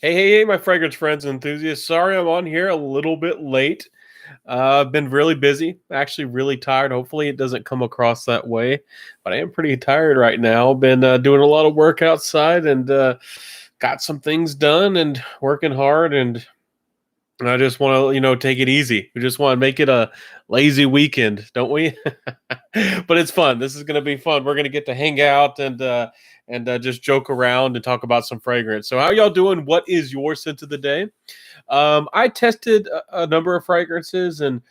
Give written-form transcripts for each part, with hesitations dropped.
Hey, my fragrance friends and enthusiasts. Sorry I'm on here a little bit late. I've been really busy, actually really tired. Hopefully it doesn't come across that way, but I am pretty tired right now. Been doing a lot of work outside and got some things done and working hard and I just want to, take it easy. We just want to make it a lazy weekend, don't we? But it's fun. This is going to be fun. We're going to get to hang out and just joke around and talk about some fragrance. So, how y'all doing? What is your scent of the day? I tested a number of fragrances, and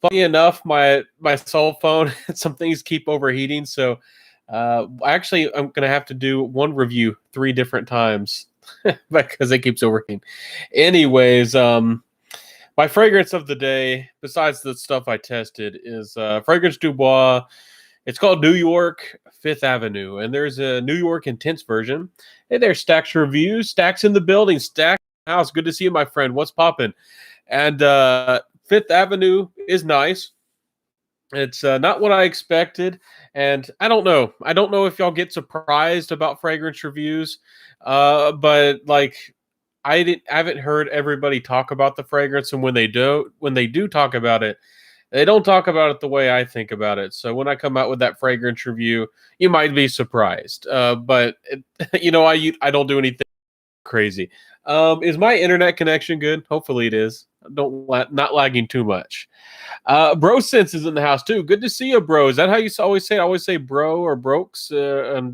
funny enough, my cell phone some things keep overheating. So, I'm going to have to do one review 3 different times because it keeps overheating. Anyways, my fragrance of the day, besides the stuff I tested, is Fragrance Du Bois. It's called New York Fifth Avenue, and there's a New York Intense version. Hey there, Stacks Reviews. Stacks in the building. Stacks in the house. Good to see you, my friend. What's popping? And Fifth Avenue is nice. It's not what I expected, and I don't know. I don't know if y'all get surprised about fragrance reviews, but like I haven't heard everybody talk about the fragrance, and when they do talk about it, they don't talk about it the way I think about it. So when I come out with that fragrance review, you might be surprised. But I don't do anything crazy. Is my internet connection good? Hopefully it is. Not lagging too much. Bro Sense is in the house too. Good to see you, bro. Is that how you always say it? I always say bro or brokes. And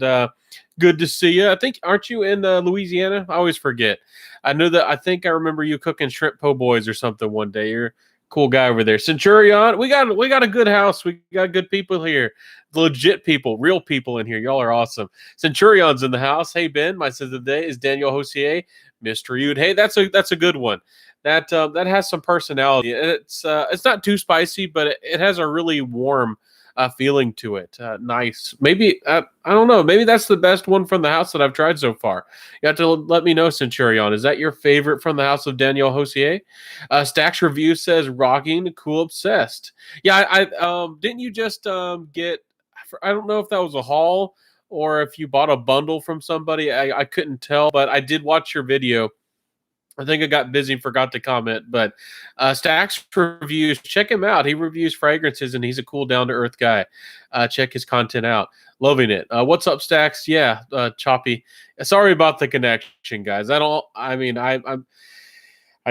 good to see you. I think, aren't you in Louisiana? I always forget. I know that. I think I remember you cooking shrimp po' boys or something one day. You're a cool guy over there. Centurion, we got a good house. We got good people here. Legit people, real people in here. Y'all are awesome. Centurion's in the house. Hey Ben, my sense of the day is Daniel Hosier, Mr. Yude. Hey, that's a good one. That has some personality. It's not too spicy, but it has a really warm feeling to it. Nice. Maybe I don't know. Maybe that's the best one from the house that I've tried so far. You have to let me know, Centurion. Is that your favorite from the house of Daniel Hosier? Stacks Review says rocking, cool, obsessed. Yeah, I didn't you just get? I don't know if that was a haul or if you bought a bundle from somebody. I couldn't tell, but I did watch your video. I think I got busy and forgot to comment, but Stacks Reviews, check him out. He reviews fragrances and he's a cool, down to earth guy. Check his content out. Loving it. What's up, Stacks? Yeah, choppy. Sorry about the connection, guys. I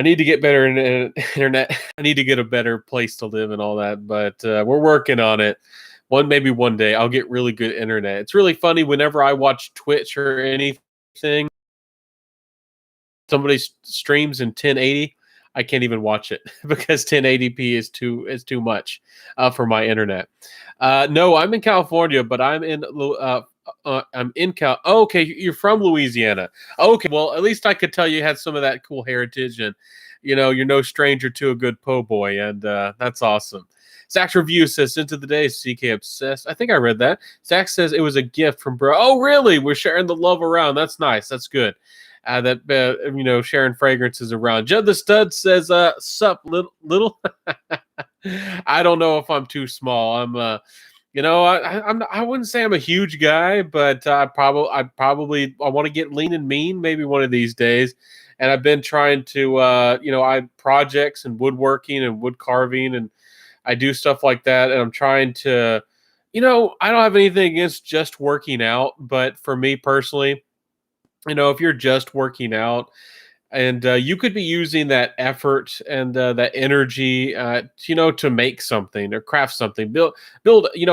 need to get better internet. I need to get a better place to live and all that, but we're working on it. Maybe one day I'll get really good internet. It's really funny whenever I watch Twitch or anything. Somebody streams in 1080, I can't even watch it because 1080p is too much for my internet. No, I'm in California, but I'm in Cal. Oh, okay, you're from Louisiana. Okay, well at least I could tell you had some of that cool heritage, and you're no stranger to a good po' boy, and that's awesome. Zach's review says, "Into the day, CK obsessed." I think I read that. Zach says it was a gift from bro. Oh, really? We're sharing the love around. That's nice. That's good. Sharing fragrances around. Judd the Stud says, "Sup, little." I don't know if I'm too small. I wouldn't say I'm a huge guy, but I want to get lean and mean maybe one of these days. And I've been trying to, I projects and woodworking and wood carving, and I do stuff like that. And I'm trying to, I don't have anything against just working out, but for me personally, if you're just working out and you could be using that effort and that energy, to make something or craft something, build,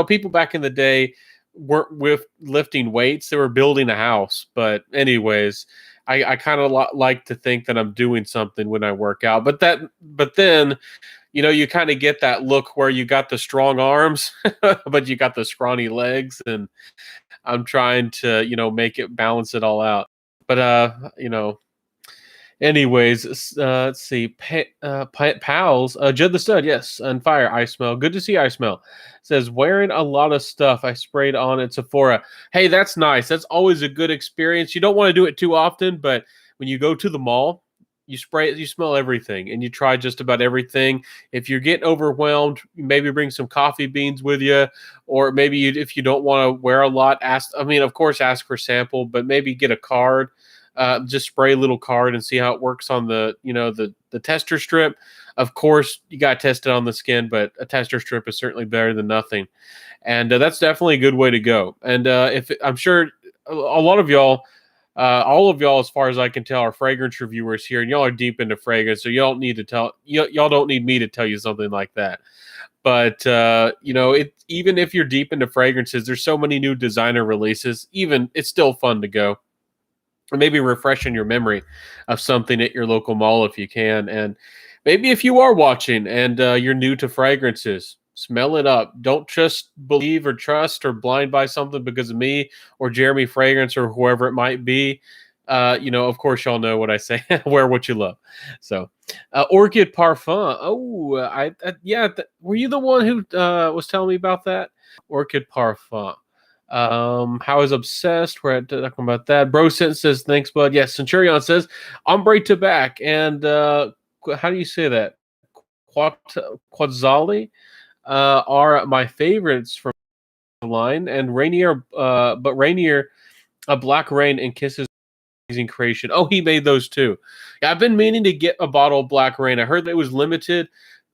people back in the day weren't with lifting weights, they were building a house. But anyways, I kind of like to think that I'm doing something when I work out, but then, you kind of get that look where you got the strong arms, but you got the scrawny legs, and I'm trying to, make it balance it all out. But anyways, let's see. Pals, Judd the Stud, yes, on fire. I smell. Good to see. I smell. Says wearing a lot of stuff I sprayed on at Sephora. Hey, that's nice. That's always a good experience. You don't want to do it too often, but when you go to the mall, you spray it, you smell everything, and you try just about everything. If you're getting overwhelmed, maybe bring some coffee beans with you, or maybe if you don't want to wear a lot, of course, ask for sample, but maybe get a card just spray a little card and see how it works on the tester strip. Of course, you got to test it on the skin, but a tester strip is certainly better than nothing. And that's definitely a good way to go. And if I'm sure a lot of y'all, all of y'all, as far as I can tell, are fragrance reviewers here, and y'all are deep into fragrance, so y'all don't need me to tell you something like that. But even if you're deep into fragrances, there's so many new designer releases. Even it's still fun to go, or maybe refreshing your memory of something at your local mall if you can. And maybe if you are watching and you're new to fragrances, smell it up. Don't just believe or trust or blind buy something because of me or Jeremy Fragrance or whoever it might be. Of course, y'all know what I say. Wear what you love. So, Orchid Parfum. Oh, were you the one who was telling me about that? Orchid Parfum. How is obsessed? We're talking about that. Bro says thanks, bud. Yes, Centurion says ombre to back. And how do you say that? Quatzali are my favorites from the line, and Rainier, a Black Rain and Kisses amazing creation. Oh, he made those too. Yeah, I've been meaning to get a bottle of Black Rain. I heard that it was limited.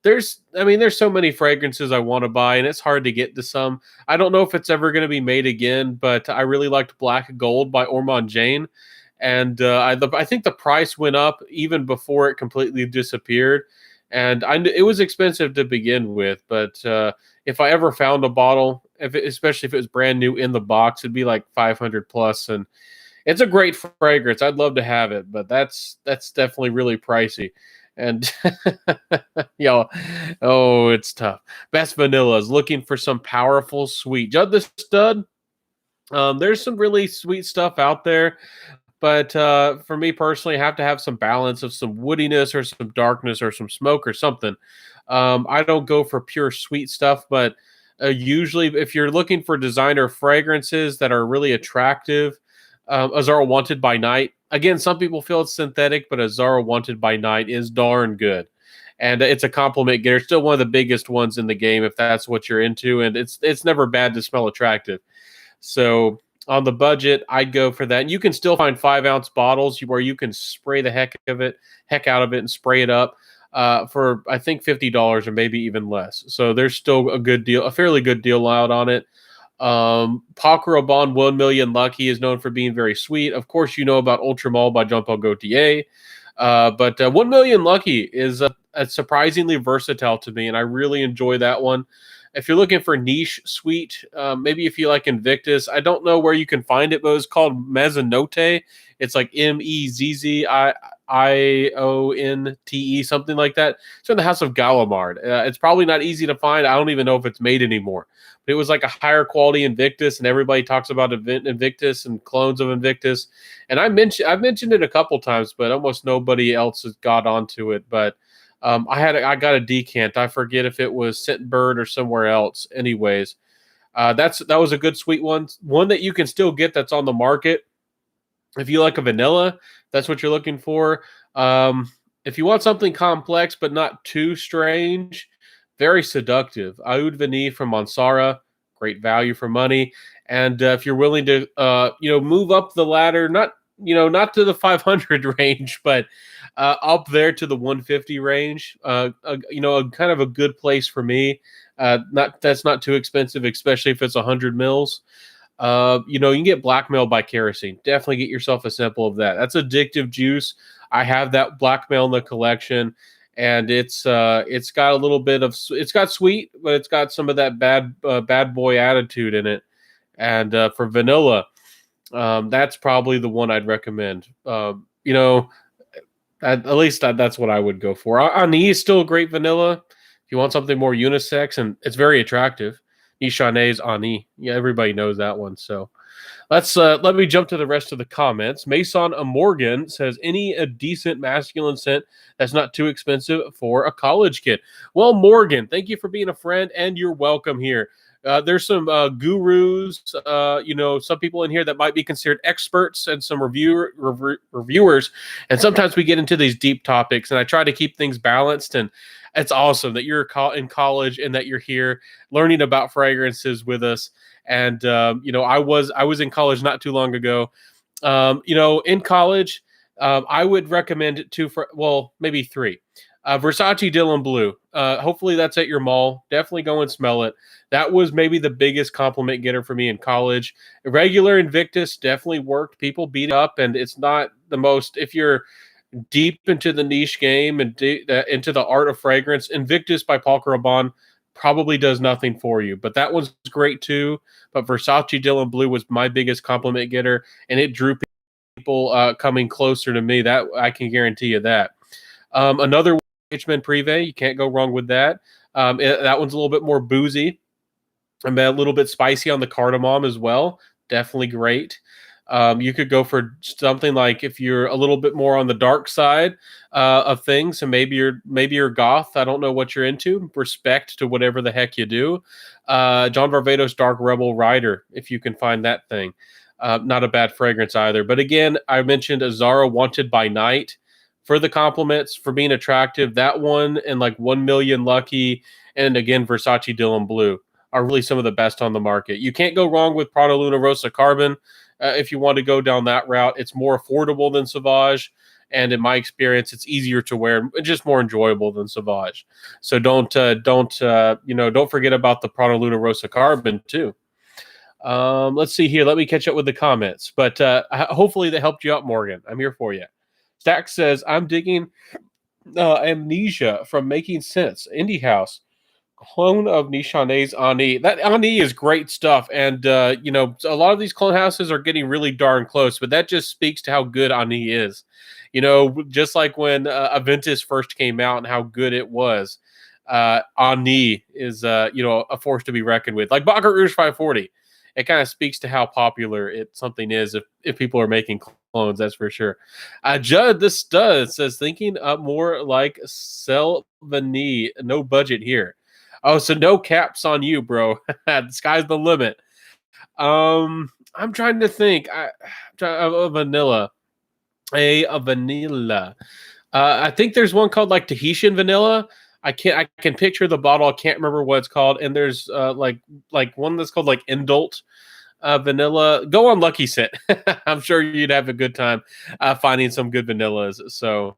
There's so many fragrances I want to buy, and it's hard to get to some. I don't know if it's ever going to be made again, but I really liked Black Gold by Ormond Jane, and I think the price went up even before it completely disappeared. And it was expensive to begin with, but if I ever found a bottle, especially if it was brand new in the box, it'd be like 500 plus, and it's a great fragrance. I'd love to have it, but that's definitely really pricey. And it's tough. Best Vanilla is looking for some powerful sweet. Judd the Stud. There's some really sweet stuff out there, but for me personally, I have to have some balance of some woodiness or some darkness or some smoke or something. I don't go for pure sweet stuff, but usually if you're looking for designer fragrances that are really attractive, Azara Wanted by Night. Again, some people feel it's synthetic, but Azara Wanted by Night is darn good. And it's a compliment getter. Still one of the biggest ones in the game if that's what you're into. And it's never bad to smell attractive. So on the budget, I'd go for that. And you can still find 5-ounce bottles where you can spray the heck out of it and spray it up for, I think, $50 or maybe even less. So there's still a fairly good deal out on it. Paco Rabanne 1 Million Lucky is known for being very sweet. Of course, you know about Ultramall by Jean Paul Gaultier. But 1 Million Lucky is a surprisingly versatile to me, and I really enjoy that one. If you're looking for niche sweet, maybe if you like Invictus, I don't know where you can find it, but it's called Mezzanote. It's like Mezzionte, something like that. It's in the House of Gallimard. It's probably not easy to find. I don't even know if it's made anymore. But it was like a higher quality Invictus, and everybody talks about Invictus and clones of Invictus. And I've mentioned it a couple times, but almost nobody else has got onto it. But I got a decant. I forget if it was Scentbird or somewhere else. Anyways, that was a good sweet one. One that you can still get that's on the market. If you like a vanilla, that's what you're looking for. If you want something complex but not too strange, very seductive, Oud Vanille from Mansara, great value for money. And if you're willing to, move up the ladder, not to the 500 range, but up there to the 150 range, a kind of a good place for me. That's not too expensive, especially if it's 100 mils. You can get Blackmail by Kerosene. Definitely get yourself a sample of that. That's addictive juice. I have that Blackmail in the collection, and it's got a little bit of, it's got sweet, but it's got some of that bad boy attitude in it. And for vanilla, that's probably the one I'd recommend. At least that's what I would go for. Ani is still a great vanilla. If you want something more unisex, and it's very attractive. Nishane's Ani. Yeah, everybody knows that one. So let me jump to the rest of the comments. Mason Morgan says, any a decent masculine scent that's not too expensive for a college kid. Well, Morgan, thank you for being a friend, and you're welcome here. There's some gurus, some people in here that might be considered experts, and some reviewers. And sometimes we get into these deep topics, and I try to keep things balanced. And it's awesome that you're in college and that you're here learning about fragrances with us. And I was in college not too long ago, In college, I would recommend it two for well, maybe three. Versace Dylan Blue. Hopefully that's at your mall. Definitely go and smell it. That was maybe the biggest compliment getter for me in college. Regular Invictus definitely worked. People beat it up, and it's not the most. If you're deep into the niche game and into the art of fragrance, Invictus by Paul Rabanne probably does nothing for you. But that one's great too. But Versace Dylan Blue was my biggest compliment getter, and it drew people coming closer to me. That I can guarantee you that. Another Richmond Privé, you can't go wrong with that. That one's a little bit more boozy, and a little bit spicy on the cardamom as well. Definitely great. You could go for something like if you're a little bit more on the dark side of things, and maybe you're goth. I don't know what you're into. Respect to whatever the heck you do. John Varvatos Dark Rebel Rider, if you can find that thing. Not a bad fragrance either. But again, I mentioned Azara Wanted by Night for the compliments, for being attractive. That one and like 1 Million Lucky, and again Versace Dylan Blue are really some of the best on the market. You can't go wrong with Prada Luna Rosa Carbon. If you want to go down that route, it's more affordable than Sauvage, and in my experience, it's easier to wear and just more enjoyable than Sauvage. So don't forget about the Prada Luna Rosa Carbon too. Let's see here. Let me catch up with the comments, but hopefully that helped you out, Morgan. I'm here for you. Stack says, I'm digging Amnesia from Making Sense. Indie House. Clone of Nishane's Ani. That Ani is great stuff. And, a lot of these clone houses are getting really darn close, but that just speaks to how good Ani is. Just like when Aventus first came out and how good it was. Ani is, a force to be reckoned with. Like Baccarat Rouge 540. It kind of speaks to how popular something is if people are making clones, that's for sure. Judd the Stud says, thinking more like Selvani, no budget here. Oh, so no caps on you, bro. The sky's the limit. I'm trying to think. A vanilla. A vanilla. I think there's one called like Tahitian vanilla. I can picture the bottle. I can't remember what it's called. And there's like one that's called like Indult vanilla. Go on Lucky Scent. I'm sure you'd have a good time finding some good vanillas. So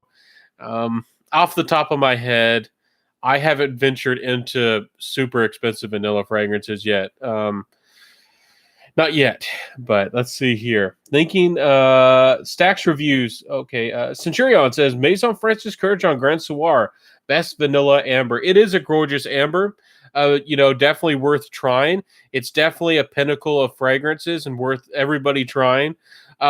off the top of my head, I haven't ventured into super expensive vanilla fragrances yet. Not yet, but let's see here. Thinking Stacks reviews. Okay, Centurion says Maison Francis Kurkdjian Grand Soir best vanilla amber. It is a gorgeous amber. Definitely worth trying. It's definitely a pinnacle of fragrances and worth everybody trying.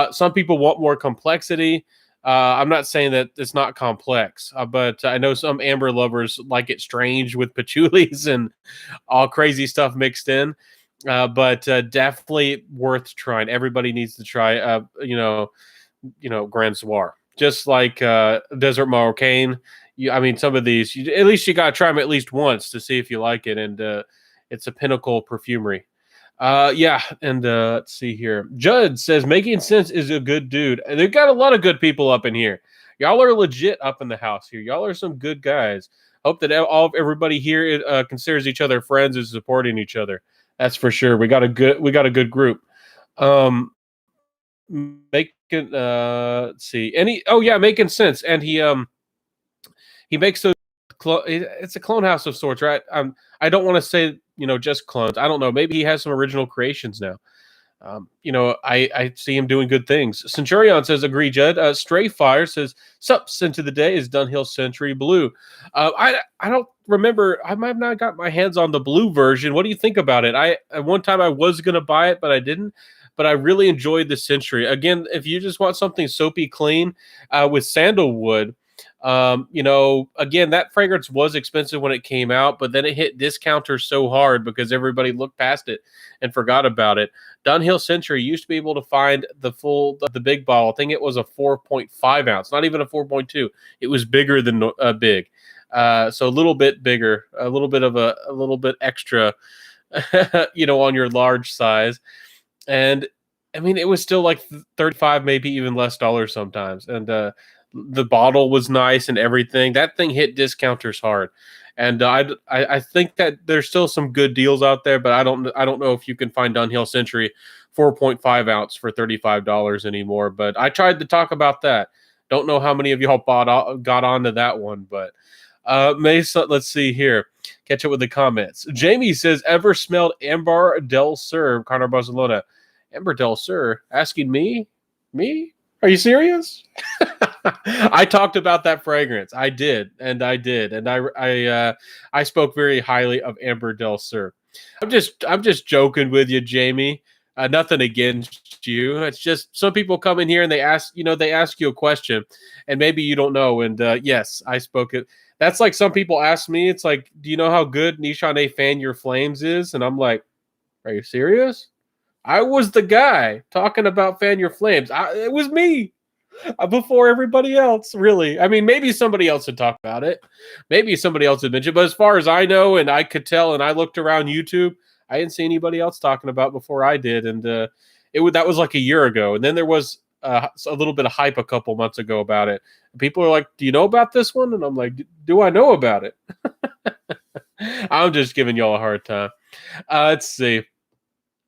Some people want more complexity. I'm not saying that it's not complex, but I know some amber lovers like it strange with patchoulis and all crazy stuff mixed in. But definitely worth trying. Everybody needs to try, Grand Soir. Just like Desert Marocain. Some of these, at least you got to try them at least once to see if you like it. And it's a pinnacle perfumery. And let's see here. Judd says, Making Sense is a good dude. They've got a lot of good people up in here. Y'all are legit up in the house here. Y'all are some good guys. Hope that everybody here considers each other friends and supporting each other. That's for sure. We got a good group. Making let's see. Making Sense. And he makes those it's a clone house of sorts, right? I don't want to say, just clones. I don't know. Maybe he has some original creations now. I see him doing good things. Centurion says, agree, Judd. Stray Fire says, sup, scent of the day is Dunhill Century Blue. I don't remember. I might have not got my hands on the blue version. What do you think about it? At one time I was going to buy it, but I didn't. But I really enjoyed the Century. Again, if you just want something soapy clean with sandalwood, again, that fragrance was expensive when it came out, but then it hit discounters so hard because everybody looked past it and forgot about it. Dunhill Century used to be able to find the big bottle. I think it was a 4.5 ounce, not even a 4.2. It was bigger than big. So a little bit bigger, a little bit extra, on your large size. And it was still like 35, maybe even less dollars sometimes. And the bottle was nice and everything. That thing hit discounters hard. And I think that there's still some good deals out there, but I don't know if you can find Dunhill Century 4.5 ounce for $35 anymore. But I tried to talk about that. Don't know how many of y'all got onto that one, but Mesa, let's see here. Catch up with the comments. Jamie says, ever smelled Amber del Sur, Connor Barcelona? Amber del Sur asking me? Me? Are you serious? I talked about that fragrance. I did. And I spoke very highly of Amber del Sur. I'm just joking with you, Jamie. Nothing against you. It's just some people come in here and they ask you a question, and maybe you don't know. And yes, I spoke it. That's like some people ask me. It's like, do you know how good Nishane A Fan Your Flames is? And I'm like, are you serious? I was the guy talking about Fan Your Flames. It was me before everybody else, really. I mean, maybe somebody else had talked about it. Maybe somebody else had mentioned. But as far as I know, and I could tell, and I looked around YouTube, I didn't see anybody else talking about before I did. And that was like a year ago. And then there was a little bit of hype a couple months ago about it. People are like, do you know about this one? And I'm like, do I know about it? I'm just giving y'all a hard time. Let's see.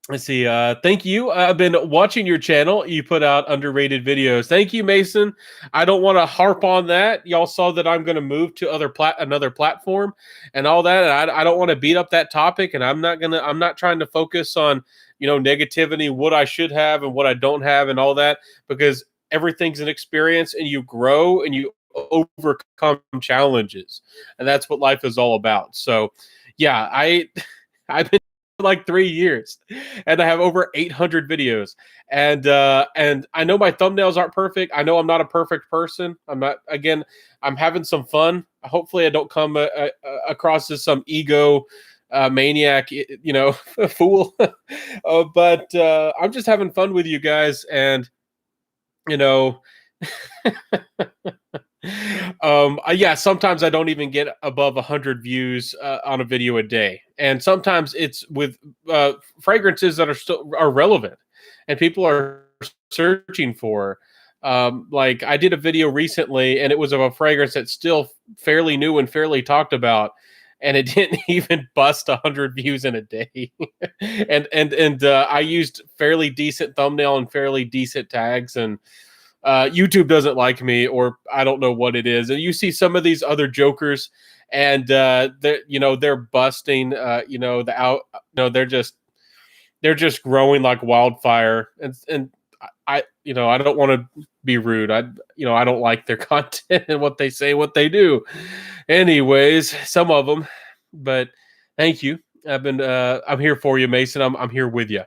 Thank you. I've been watching your channel. You put out underrated videos. Thank you, Mason. I don't want to harp on that. Y'all saw that I'm going to move to another platform and all that. And I don't want to beat up that topic. And I'm not trying to focus on, negativity, what I should have and what I don't have and all that, because everything's an experience and you grow and you overcome challenges. And that's what life is all about. So yeah, I've been like 3 years and I have over 800 videos, and I know my thumbnails aren't perfect. I know I'm not a perfect person. I'm having some fun. Hopefully I don't come across as some ego maniac, fool. But I'm just having fun with you guys, and yeah, sometimes I don't even get above 100 views on a video a day, and sometimes it's with fragrances that are relevant and people are searching for. Like I did a video recently, and it was of a fragrance that's still fairly new and fairly talked about, and it didn't even bust 100 views in a day. and I used fairly decent thumbnail and fairly decent tags, and YouTube doesn't like me, or I don't know what it is. And you see some of these other jokers, and they're busting. They're just growing like wildfire. And I don't want to be rude. I don't like their content and what they say, what they do. Anyways, some of them. But thank you. I'm here for you, Mason. I'm here with you.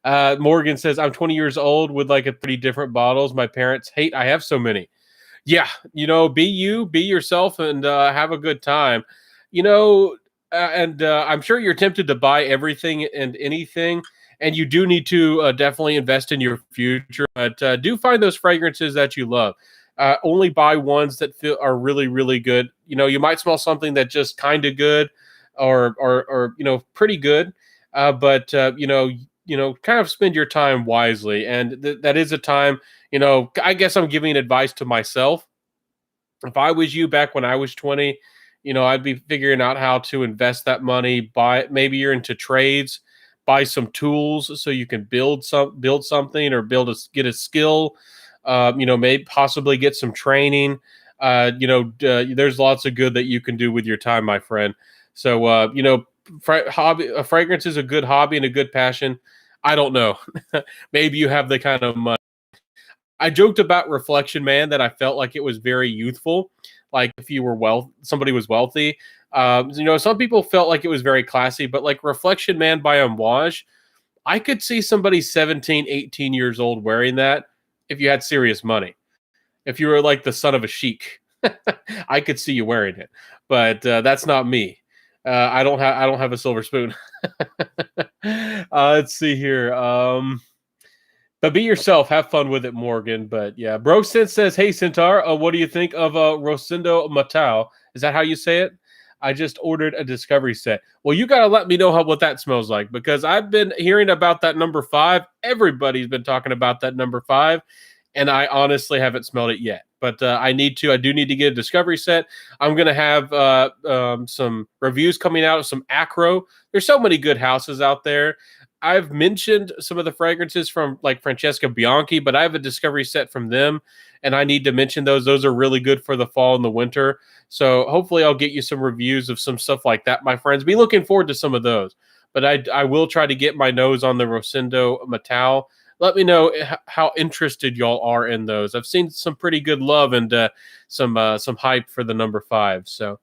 Morgan says, I'm 20 years old with like 30 different bottles. My parents hate I have so many. Yeah, be you, be yourself, and have a good time. I'm sure you're tempted to buy everything and anything, and you do need to definitely invest in your future. But do find those fragrances that you love. Only buy ones that are really, really good. You might smell something that's just kind of good, or pretty good, but kind of spend your time wisely. And that is a time, I guess I'm giving advice to myself. If I was you back when I was 20, I'd be figuring out how to invest that money. Maybe you're into trades, buy some tools so you can build something, or get a skill, maybe possibly get some training. There's lots of good that you can do with your time, my friend. So, fragrance is a good hobby and a good passion. I don't know. Maybe you have the kind of money. I joked about Reflection Man that I felt like it was very youthful. Like if you were somebody was wealthy. Some people felt like it was very classy, but like Reflection Man by Amouage, I could see somebody 17, 18 years old wearing that if you had serious money. If you were like the son of a sheik, I could see you wearing it. But that's not me. I don't have a silver spoon. Let's see here. But be yourself. Have fun with it, Morgan. But yeah, Brosense says, "Hey Scentaur, what do you think of Rosendo Matao? Is that how you say it? I just ordered a discovery set. Well, you gotta let me know what that smells like, because I've been hearing about that number 5. Everybody's been talking about that number 5, and I honestly haven't smelled it yet. But I need to. I do need to get a discovery set. I'm gonna have some reviews coming out of some Acro. There's so many good houses out there. I've mentioned some of the fragrances from like Francesca Bianchi, but I have a discovery set from them, and I need to mention those. Those are really good for the fall and the winter. So hopefully, I'll get you some reviews of some stuff like that, my friends. Be looking forward to some of those. But I will try to get my nose on the Rosendo Metal. Let me know how interested y'all are in those. I've seen some pretty good love and some hype for the number 5. So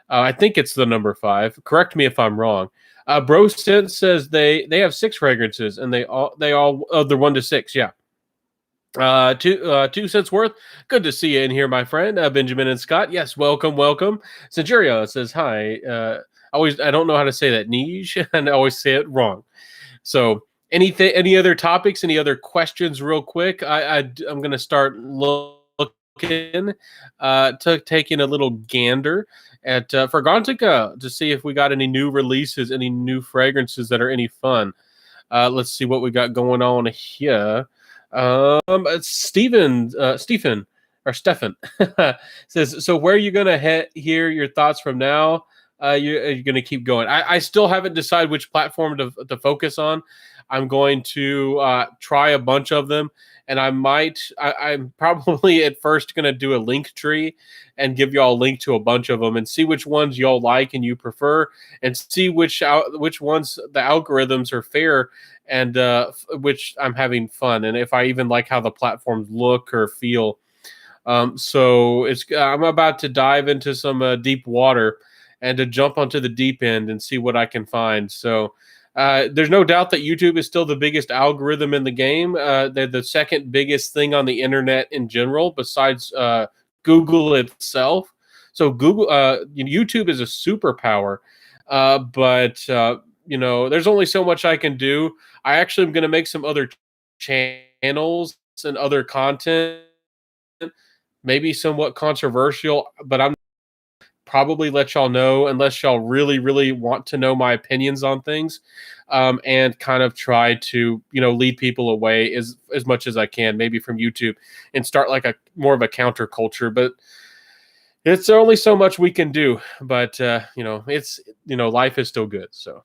I think it's the number 5. Correct me if I'm wrong. Bro Sense says they have 6 fragrances and they all they're 1 to 6. Yeah. 2 cents worth. Good to see you in here, my friend. Benjamin and Scott. Yes, welcome. Centurio says hi. I don't know how to say that niche, and I always say it wrong. So any other topics, any other questions real quick? I'm going to start looking, taking a little gander at Fragrantica to see if we got any new releases, any new fragrances that are any fun. Let's see what we got going on here. Stephen says, so where are you going to hear your thoughts from now? You're going to keep going. I still haven't decided which platform to focus on. I'm going to try a bunch of them, and I'm probably at first going to do a link tree and give y'all a link to a bunch of them and see which ones y'all like and you prefer, and see which ones the algorithms are fair and which I'm having fun, and if I even like how the platforms look or feel. So I'm about to dive into some deep water and to jump onto the deep end and see what I can find. So there's no doubt that YouTube is still the biggest algorithm in the game. They're the second biggest thing on the internet in general, besides Google itself. So YouTube is a superpower, but there's only so much I can do. I actually am going to make some other channels and other content, maybe somewhat controversial, but I'm probably let y'all know unless y'all really, really want to know my opinions on things, and kind of try to, lead people away as much as I can, maybe from YouTube, and start like a more of a counterculture. But it's only so much we can do. But it's life is still good. So,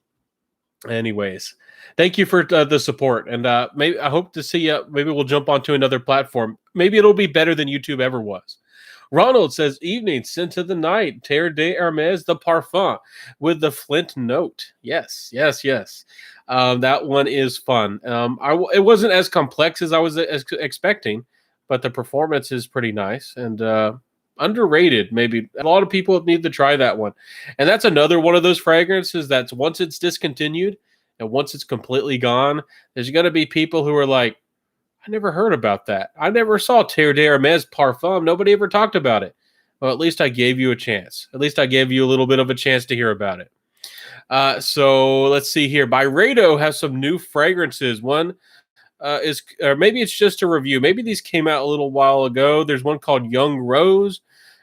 anyways, thank you for the support, and maybe I hope to see you. Maybe we'll jump onto another platform. Maybe it'll be better than YouTube ever was. Ronald says, evening, scent of the night, Terre de Hermes, the parfum with the flint note. Yes. That one is fun. It wasn't as complex as I was expecting, but the performance is pretty nice and underrated. Maybe a lot of people need to try that one. And that's another one of those fragrances that's once it's discontinued and once it's completely gone, there's going to be people who are like, I never heard about that. I never saw Terre de Hermes parfum. Nobody ever talked about it. Well, at least I gave you a chance. At least I gave you a little bit of a chance to hear about it. So let's see here. Byredo has some new fragrances. One or maybe it's just a review. Maybe these came out a little while ago. There's one called Young Rose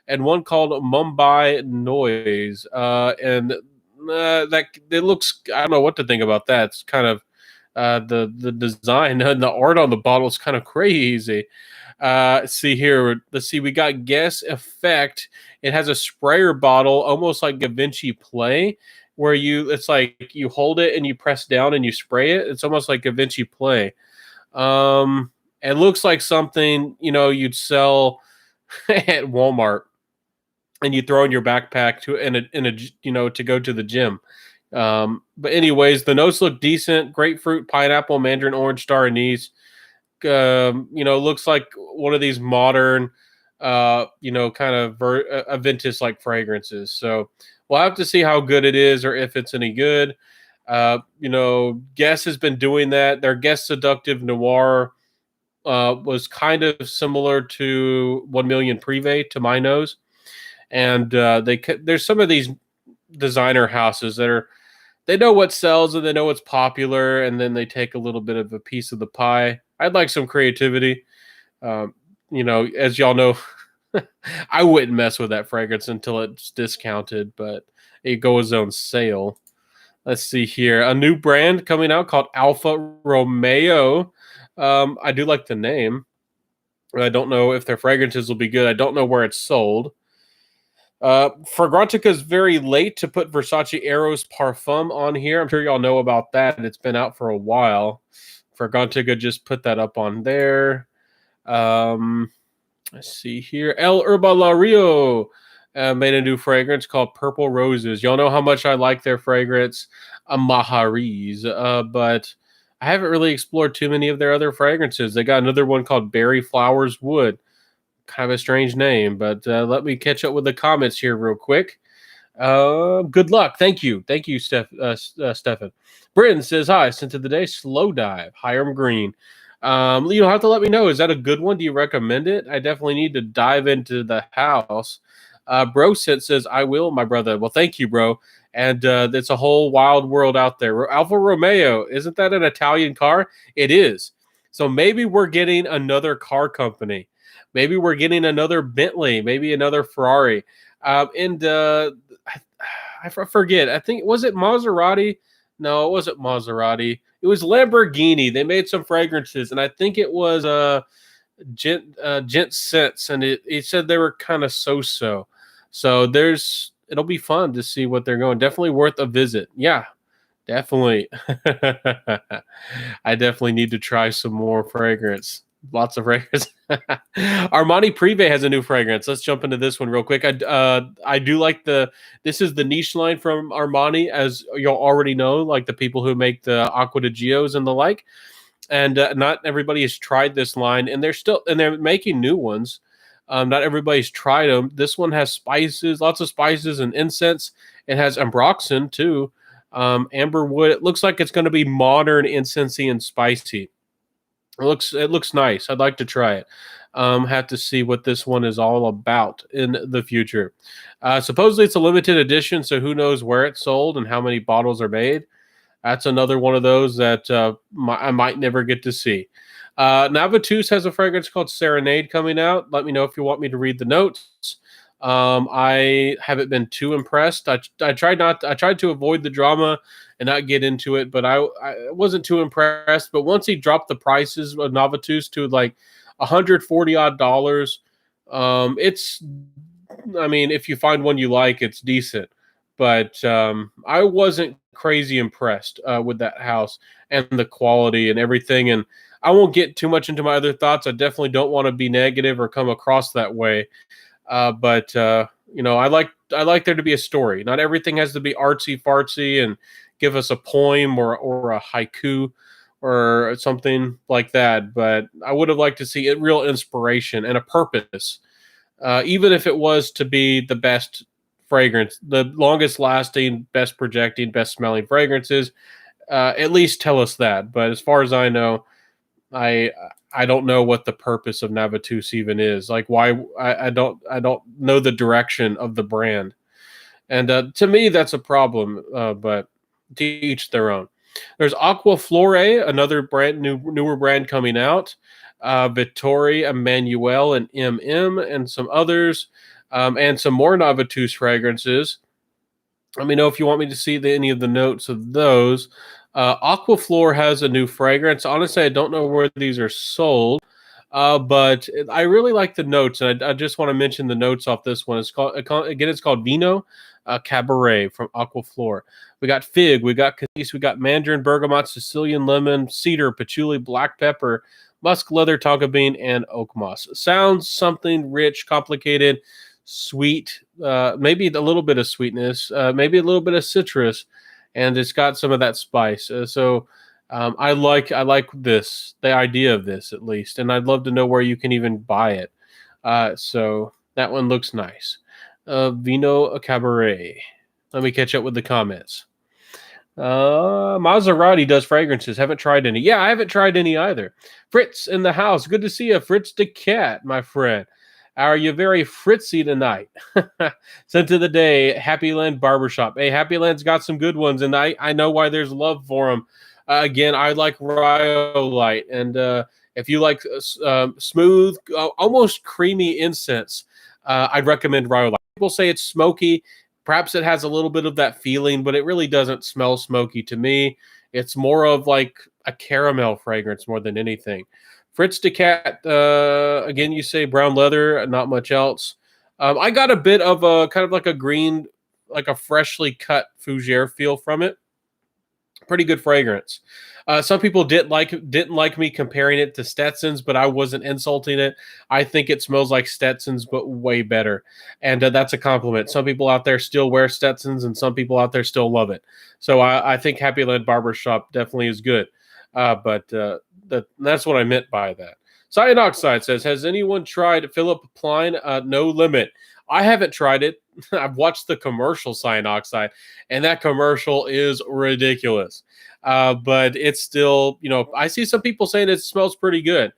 and one called Mumbai Noise. And that it looks, I don't know what to think about that. It's kind of the design and the art on the bottle is kind of crazy. See here. Let's see. We got Guess Effect. It has a sprayer bottle, almost like Da Vinci Play, where it's like you hold it and you press down and you spray it. It's almost like Da Vinci Play. It looks like something you'd sell at Walmart and you throw in your backpack to go to the gym. But anyways, the notes look decent. Grapefruit, pineapple, mandarin, orange, star anise. Looks like one of these modern, kind of Aventus like fragrances. So we'll have to see how good it is or if it's any good. Guess has been doing that. Their Guess Seductive Noir was kind of similar to 1 Million Privé to my nose. And there's some of these designer houses that they know what sells and they know what's popular, and then they take a little bit of a piece of the pie. I'd like some creativity. As y'all know, I wouldn't mess with that fragrance until it's discounted, but it goes on sale. Let's see here. A new brand coming out called Alfa Romeo. I do like the name. I don't know if their fragrances will be good. I don't know where it's sold. Fragrantica is very late to put Versace Eros Parfum on here. I'm sure y'all know about that. It's been out for a while. Fragrantica just put that up on there. Um, let's see here. El Herbalario made a new fragrance called Purple Roses. Y'all know how much I like their fragrance, Mahariz, but I haven't really explored too many of their other fragrances. They got another one called Berry Flowers Wood. Kind of a strange name, but let me catch up with the comments here real quick. Good luck. Thank you. Thank you, Stefan. Britton says, hi, sent to the day, Slow Dive, Hiram Green. You'll have to let me know. Is that a good one? Do you recommend it? I definitely need to dive into the house. Bro says, I will, my brother. Well, thank you, bro. And it's a whole wild world out there. Alfa Romeo, isn't that an Italian car? It is. So maybe we're getting another car company. Maybe we're getting another Bentley, maybe another Ferrari. I forget. I think, was it Maserati? No, it wasn't Maserati. It was Lamborghini. They made some fragrances, and I think it was Gent Scents, and it said they were kind of so-so. So it'll be fun to see what they're going. Definitely worth a visit. Yeah, definitely. I definitely need to try some more fragrance. Lots of fragrance. Armani Privé has a new fragrance. Let's jump into this one real quick. I do like this is the niche line from Armani, as you'll already know, like the people who make the Acqua di Gios and the like. And not everybody has tried this line, and they're making new ones. Not everybody's tried them. This one has spices, lots of spices and incense. It has ambroxan too, amber wood. It looks like it's going to be modern, incensey, and spicy. It looks nice. I'd like to try it. Have to see what this one is all about in the future. Supposedly it's a limited edition, so who knows where it's sold and how many bottles are made. That's another one of those that I might never get to see. Navatus has a fragrance called Serenade coming out. Let me know if you want me to read the notes. I haven't been too impressed. I tried to avoid the drama and not get into it, but I wasn't too impressed. But once he dropped the prices of Navatus to like $140 odd, I mean, if you find one you like, it's decent. But I wasn't crazy impressed with that house and the quality and everything. And I won't get too much into my other thoughts. I definitely don't want to be negative or come across that way. But I like there to be a story. Not everything has to be artsy fartsy and give us a poem or a haiku or something like that. But I would have liked to see a real inspiration and a purpose, even if it was to be the best fragrance, the longest lasting, best projecting, best smelling fragrances. At least tell us that. But as far as I know, I don't know what the purpose of Navatus even is. Like, why? I don't know the direction of the brand, and to me that's a problem. But to each their own. There's Aquaflore, another newer brand coming out. Vittori, Emmanuel, and MM, and some others, and some more Navatus fragrances. Let me know if you want me to see any of the notes of those. Aquaflore has a new fragrance. Honestly, I don't know where these are sold, but I really like the notes, and I just want to mention the notes off this one. It's called Vino Cabaret from Aquaflore. We got fig, we got cassis, we got mandarin, bergamot, Sicilian lemon, cedar, patchouli, black pepper, musk, leather, tonka bean, and oak moss. Sounds something rich, complicated, sweet, maybe a little bit of sweetness, maybe a little bit of citrus, and it's got some of that spice. I like the idea of this at least, and I'd love to know where you can even buy it. So that one looks nice. Vino Cabaret. Let me catch up with the comments. Maserati does fragrances. Haven't tried any. Yeah, I haven't tried any either. Fritz in the house. Good to see you, Fritz the cat, my friend. Are you very fritzy tonight? Sent to the day, Happy Land Barbershop. Hey, Happy Land's got some good ones, and I know why there's love for them. Again, I like Rhyolite, and if you like smooth, almost creamy incense, I'd recommend Rhyolite. People say it's smoky. Perhaps it has a little bit of that feeling, but it really doesn't smell smoky to me. It's more of like a caramel fragrance more than anything. Fritz de Cat, again, you say brown leather, not much else. I got a bit of a kind of like a green, like a freshly cut fougere feel from it. Pretty good fragrance. Some people didn't like me comparing it to Stetson's, but I wasn't insulting it. I think it smells like Stetson's, but way better, and that's a compliment. Some people out there still wear Stetson's, and some people out there still love it. So I think Happy Land Barbershop definitely is good, that's what I meant by that. Cyanide says, "Has anyone tried Philip Plein? No Limit. I haven't tried it. I've watched the commercial Cyanide, and that commercial is ridiculous. But it's still, I see some people saying it smells pretty good.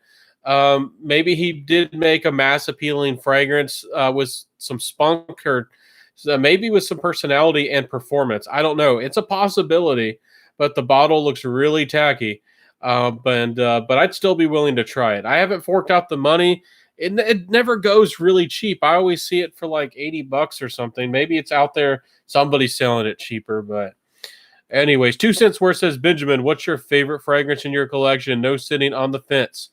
Maybe he did make a mass appealing fragrance with some spunk or maybe with some personality and performance. I don't know. It's a possibility, but the bottle looks really tacky. But I'd still be willing to try it. I haven't forked out the money. It never goes really cheap. I always see it for like $80 or something. Maybe it's out there. Somebody's selling it cheaper, but anyways, 2 cents worth says, Benjamin, what's your favorite fragrance in your collection? No sitting on the fence.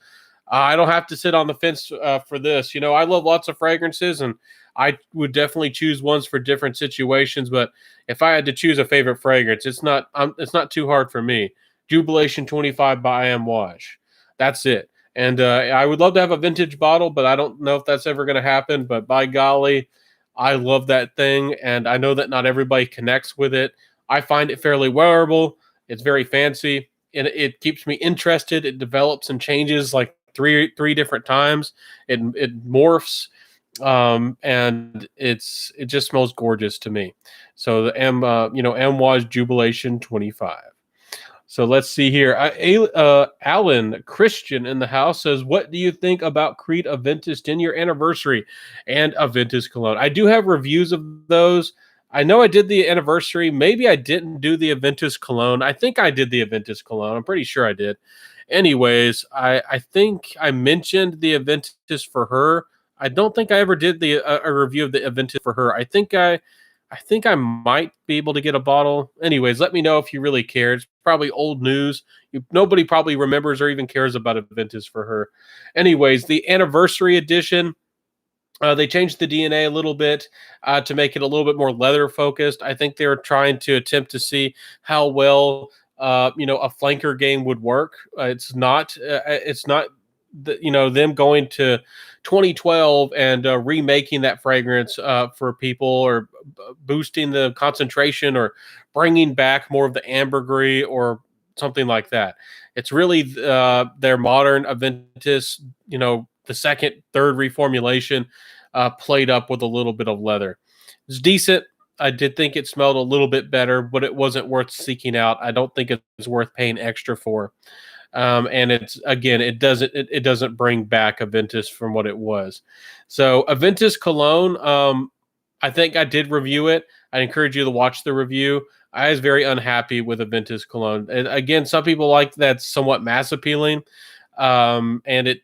I don't have to sit on the fence for this. I love lots of fragrances, and I would definitely choose ones for different situations. But if I had to choose a favorite fragrance, it's not too hard for me. Jubilation 25 by Amouage. That's it. And I would love to have a vintage bottle, but I don't know if that's ever going to happen. But by golly, I love that thing, and I know that not everybody connects with it. I find it fairly wearable. It's very fancy, and it keeps me interested. It develops and changes like three different times. It morphs, and it just smells gorgeous to me. So the Amouage Jubilation 25. So let's see here. Alan Christian in the house says, what do you think about Creed Aventus 10-year anniversary and Aventus Cologne? I do have reviews of those. I know I did the anniversary. Maybe I didn't do the Aventus Cologne. I think I did the Aventus Cologne. I'm pretty sure I did. Anyways, I think I mentioned the Aventus for her. I don't think I ever did a review of the Aventus for her. I think I might be able to get a bottle. Anyways, let me know if you really care. It's probably old news. Nobody probably remembers or even cares about Aventus for her. Anyways, the anniversary edition, they changed the DNA a little bit to make it a little bit more leather focused. I think they were trying to attempt to see how well a flanker game would work. It's not them going to 2012 and remaking that fragrance for people, or boosting the concentration, or bringing back more of the ambergris or something like that. It's really their modern Aventus, the second, third reformulation played up with a little bit of leather. It's decent. I did think it smelled a little bit better, but it wasn't worth seeking out. I don't think it's worth paying extra for. And it doesn't bring back Aventus from what it was. So Aventus Cologne, I think I did review it. I encourage you to watch the review. I was very unhappy with Aventus Cologne. And again, some people like that somewhat mass appealing, and it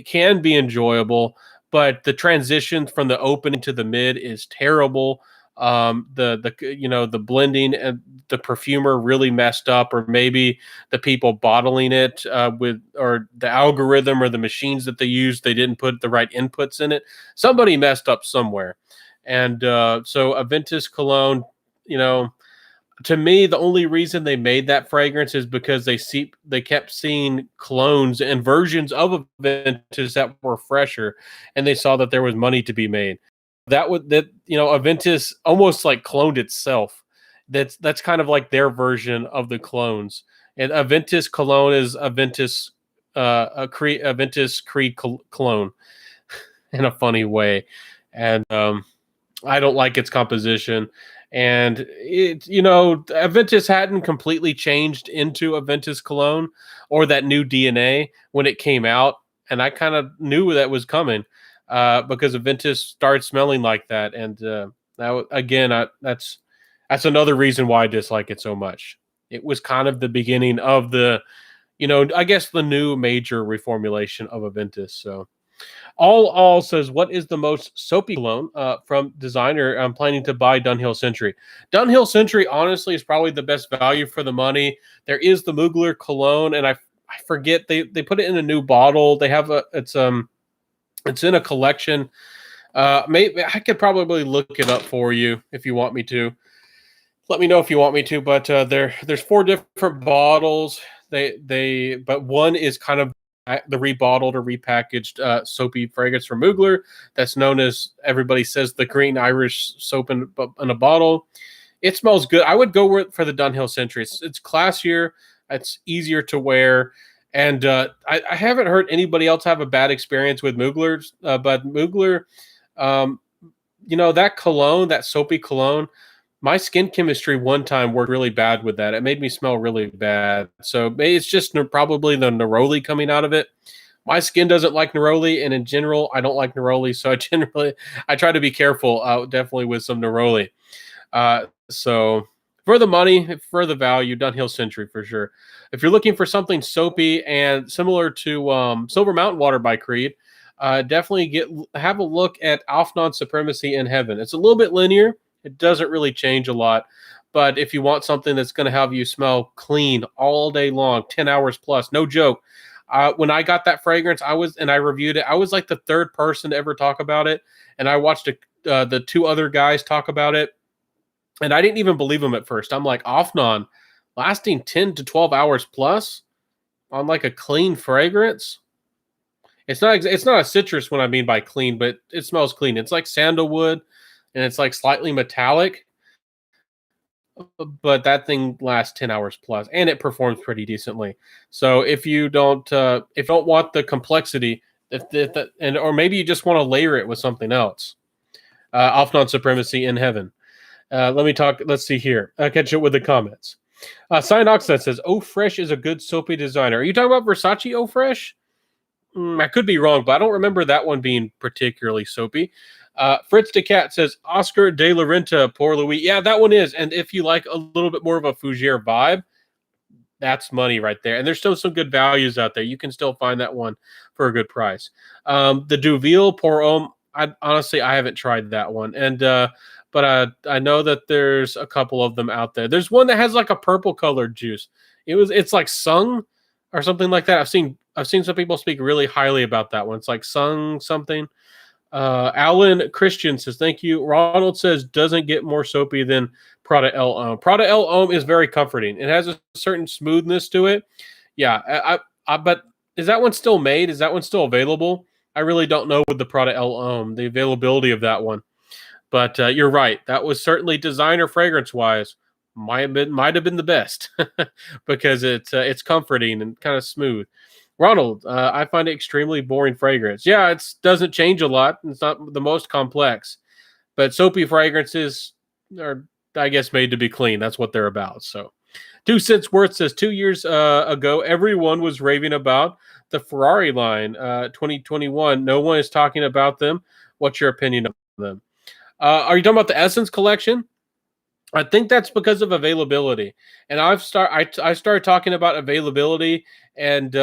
can be enjoyable, but the transition from the opening to the mid is terrible. The blending and the perfumer really messed up, or maybe the people bottling it or the algorithm or the machines that they used, they didn't put the right inputs in it. Somebody messed up somewhere. And so Aventus Cologne, to me, the only reason they made that fragrance is because they kept seeing clones and versions of Aventus that were fresher, and they saw that there was money to be made. Aventus almost like cloned itself. That's kind of like their version of the clones. And Aventus Cologne is Aventus Creed clone in a funny way. And I don't like its composition. And Aventus hadn't completely changed into Aventus Cologne or that new DNA when it came out, and I kind of knew that was coming. Because Aventus started smelling like that, and that's another reason why I dislike it so much. It was kind of the beginning of the new major reformulation of Aventus. So, all says, what is the most soapy cologne from designer? I'm planning to buy Dunhill Century. Dunhill Century, honestly, is probably the best value for the money. There is the Mugler cologne, and I forget, they put it in a new bottle. They have it's in a collection. Maybe I could probably look it up for you if you want me to. Let me know if you want me to. But there's four different bottles. But one is kind of the rebottled or repackaged soapy fragrance from Mugler that's known as, everybody says, the Green Irish soap in a bottle. It smells good. I would go for the Dunhill Century. It's classier. It's easier to wear. And I haven't heard anybody else have a bad experience with Mugler's. But Mugler, um, that cologne, that soapy cologne, my skin chemistry one time worked really bad with that. It made me smell really bad. So maybe it's just probably the neroli coming out of it. My skin doesn't like neroli, and in general, I don't like neroli. So I try to be careful, definitely with some neroli. So for the money, for the value, Dunhill Century for sure. If you're looking for something soapy and similar to Silver Mountain Water by Creed, definitely have a look at Alfnon Supremacy in Heaven. It's a little bit linear. It doesn't really change a lot. But if you want something that's going to have you smell clean all day long, 10 hours plus, no joke. When I got that fragrance, I reviewed it. I was like the third person to ever talk about it. And I watched the two other guys talk about it. And I didn't even believe them at first. I'm like, Afnan lasting 10 to 12 hours plus on like a clean fragrance. It's not a citrus when I mean by clean, but it smells clean. It's like sandalwood and it's like slightly metallic. But that thing lasts 10 hours plus and it performs pretty decently. So if you don't want the complexity, or maybe you just want to layer it with something else, Afnan Supremacy in Heaven. Let's see here. I'll catch it with the comments. Cyanoxide says, "Oh Fresh is a good soapy designer." Are you talking about Versace Oh Fresh? I could be wrong, but I don't remember that one being particularly soapy. Fritz de Cat says, "Oscar de la Renta, Pour Louis." Yeah, that one is. And if you like a little bit more of a Fougere vibe, that's money right there. And there's still some good values out there. You can still find that one for a good price. The Duville Pour Homme, honestly, I haven't tried that one. And but I know that there's a couple of them out there. There's one that has like a purple colored juice. It's like Sung or something like that. I've seen some people speak really highly about that one. It's like Sung something. Alan Christian says, "Thank you." Ronald says, "Doesn't get more soapy than Prada El Homme." Prada El Homme is very comforting. It has a certain smoothness to it. Yeah, but is that one still made? Is that one still available? I really don't know with the Prada El Homme, the availability of that one. But you're right. That was certainly designer fragrance wise might have been the best because it's comforting and kind of smooth. Ronald, I find it extremely boring fragrance. Yeah, it doesn't change a lot. It's not the most complex, but soapy fragrances are, I guess, made to be clean. That's what they're about. So, 2 cents worth says 2 years ago, everyone was raving about the Ferrari line. 2021, no one is talking about them. What's your opinion of them? Are you talking about the Essence collection? I think that's because of availability. And I started talking about availability, and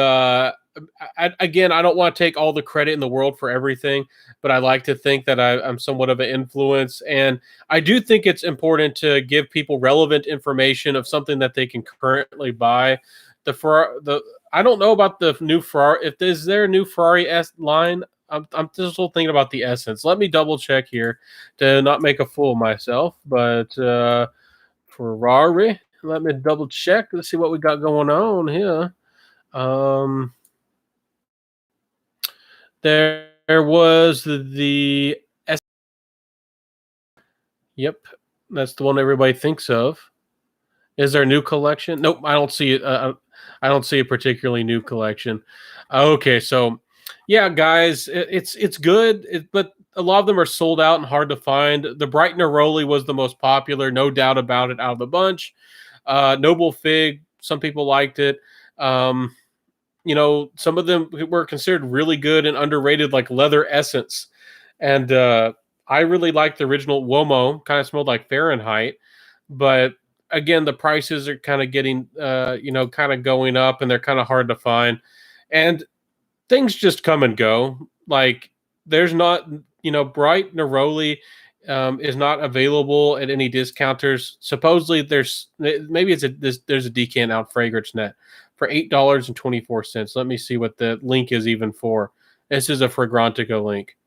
again, I don't want to take all the credit in the world for everything, but I like to think that I'm somewhat of an influence, and I do think it's important to give people relevant information of something that they can currently buy. I don't know about the new Ferrari. Is there a new Ferrari S line? I'm just still thinking about the Essence. Let me double check here to not make a fool of myself. But Ferrari, let me double check. Let's see what we got going on here. There was the S. Yep, that's the one everybody thinks of. Is there a new collection? Nope, I don't see it. I don't see a particularly new collection. Okay, so yeah, guys, it's good, but a lot of them are sold out and hard to find. The Bright Neroli was the most popular, no doubt about it, out of the bunch. Noble Fig, some people liked it. Some of them were considered really good and underrated, like Leather Essence. And I really liked the original Womo, kind of smelled like Fahrenheit. But again, the prices are kind of getting, kind of going up, and they're kind of hard to find. And things just come and go. Like there's not, Bright Neroli is not available at any discounters. Supposedly there's a decant out fragrance net for $8.24. Let me see what the link is even for. This is a Fragrantica link.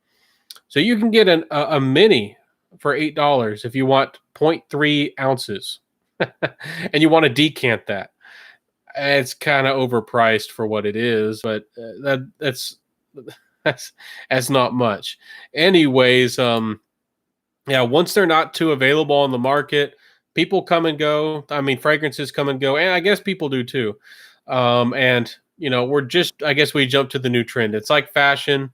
So you can get a mini for $8 if you want 0.3 ounces and you want to decant that. It's kind of overpriced for what it is, but that's that's not much. Anyways, yeah, once they're not too available on the market, people come and go. I mean, fragrances come and go, and I guess people do too. And I guess we jump to the new trend. It's like fashion,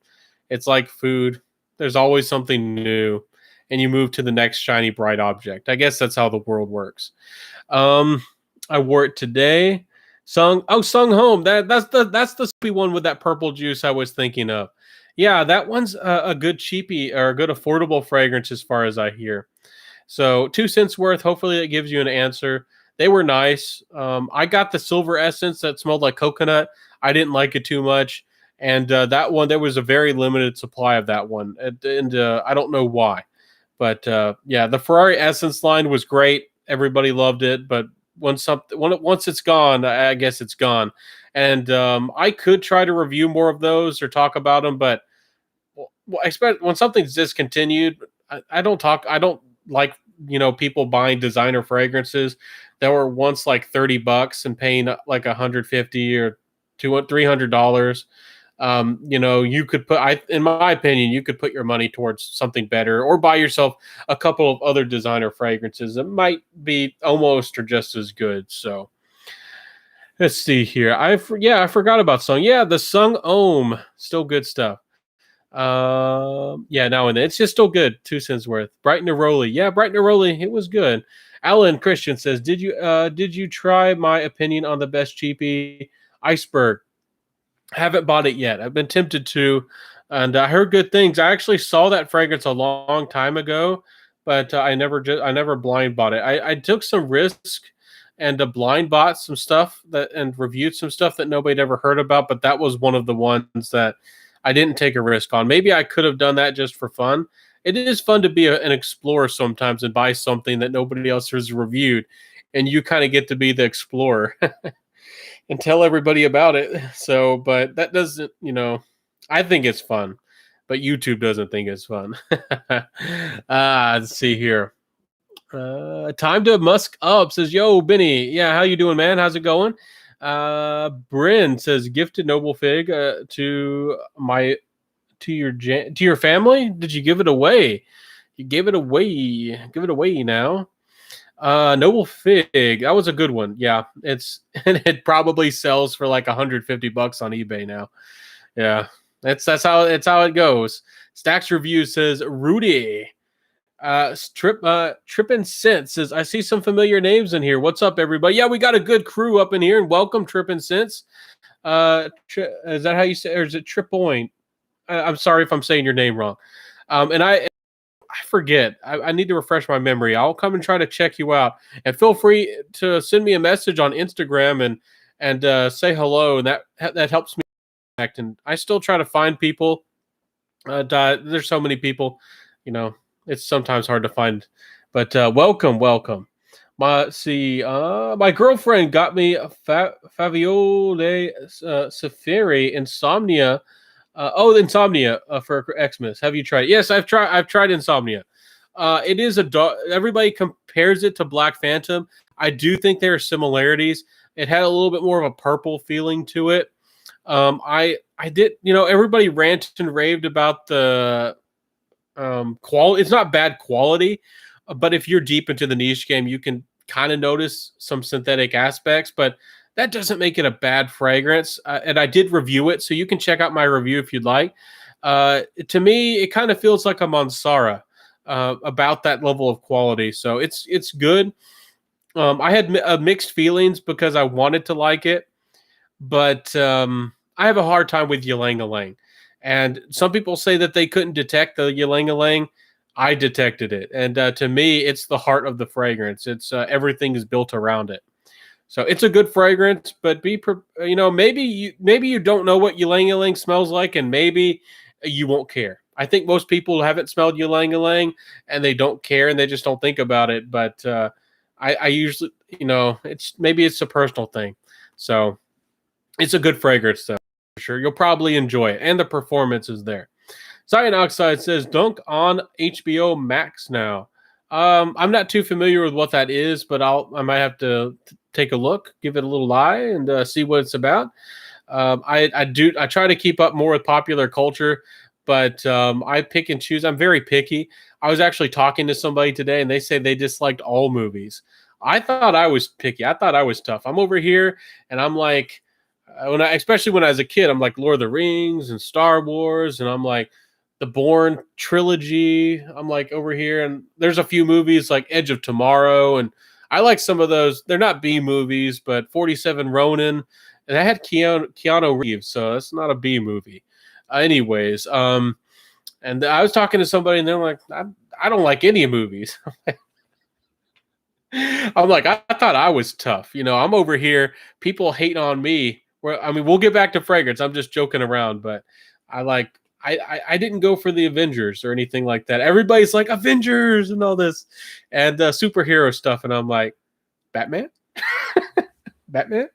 it's like food. There's always something new, and you move to the next shiny bright object. I guess that's how the world works. Um, I wore it today. Sung Home. That's the soupy one with that purple juice I was thinking of. Yeah, that one's a good cheapy or a good affordable fragrance as far as I hear. So 2 cents worth. Hopefully it gives you an answer. They were nice. I got the silver essence that smelled like coconut. I didn't like it too much. And that one, there was a very limited supply of that one. And I don't know why. But yeah, the Ferrari Essence line was great. Everybody loved it. But once it's gone, I guess it's gone. And I could try to review more of those or talk about them. But I expect when something's discontinued, I don't like people buying designer fragrances that were once like $30 and paying like 150 or $300. You could in my opinion, you could put your money towards something better or buy yourself a couple of other designer fragrances that might be almost or just as good. So let's see here. I forgot about Sung. Yeah, the Sung Ohm, still good stuff. Yeah, now and then. It's just still good. 2 cents worth. Bright Neroli. Yeah, Bright Neroli. It was good. Alan Christian says, did you try my opinion on the best cheapie Iceberg? Haven't bought it yet. I've been tempted to, and I heard good things. I actually saw that fragrance a long time ago, but I never blind bought it. I took some risk and blind bought some stuff and reviewed some stuff that nobody ever heard about, but that was one of the ones that I didn't take a risk on. Maybe I could have done that just for fun. It is fun to be an explorer sometimes and buy something that nobody else has reviewed, and you kind of get to be the explorer and tell everybody about it. So, but that doesn't, I think it's fun, but YouTube doesn't think it's fun. Let's see here. Time to musk up, says, yo, Benny. Yeah, how you doing, man? How's it going? Bryn says, gifted noble fig to your family. Did you give it away? You gave it away. Give it away now. Noble fig. That was a good one. Yeah, it probably sells for like $150 on eBay now. Yeah, that's how it goes. Stacks Review says, Rudy. Trippin' Sense says, I see some familiar names in here. What's up, everybody? Yeah, we got a good crew up in here, and welcome, Trippin' Sense. Is that how you say, or is it Tripoint? I'm sorry if I'm saying your name wrong. And I forget. I need to refresh my memory. I'll come and try to check you out. And feel free to send me a message on Instagram and say hello. And that helps me connect. And I still try to find people. There's so many people, it's sometimes hard to find. But welcome. My girlfriend got me a Faviole Safari Insomnia. Insomnia for Xmas. Have you tried it? Yes, I've tried Insomnia. It is everybody compares it to Black Phantom. I do think there are similarities. It had a little bit more of a purple feeling to it. I did, everybody ranted and raved about the quality. It's not bad quality, but if you're deep into the niche game, you can kind of notice some synthetic aspects, but that doesn't make it a bad fragrance. And I did review it, so you can check out my review if you'd like. To me, it kind of feels like a Mansara, about that level of quality. So it's good. I had mixed feelings because I wanted to like it, but I have a hard time with Ylang Ylang. And some people say that they couldn't detect the Ylang Ylang. I detected it. And to me, it's the heart of the fragrance. It's everything is built around it. So it's a good fragrance, but maybe you don't know what Ylang Ylang smells like, and maybe you won't care. I think most people haven't smelled Ylang Ylang and they don't care and they just don't think about it. But I usually, it's a personal thing. So It's a good fragrance, though, for sure. You'll probably enjoy it, and the performance is there. Cyan Oxide says Dunk on HBO Max now. I'm not too familiar with what that is, but I might have to take a look, give it a little eye, and see what it's about. I try to keep up more with popular culture, but I pick and choose. I'm very picky. I was actually talking to somebody today, and they say they disliked all movies. I thought I was picky. I thought I was tough. I'm over here, and I'm like, especially when I was a kid, I'm like Lord of the Rings and Star Wars, and I'm like the Bourne trilogy. I'm like over here, and there's a few movies like Edge of Tomorrow, and I like some of those. They're not B movies, but 47 Ronin, and I had Keanu Reeves, so that's not a B movie. Anyways, and I was talking to somebody, and they're like, I don't like any movies. I'm like, I thought I was tough. I'm over here. People hating on me. I mean, we'll get back to fragrance. I'm just joking around, but I like. I didn't go for the Avengers or anything like that. Everybody's like Avengers and all this, and superhero stuff, and I'm like, Batman, Batman.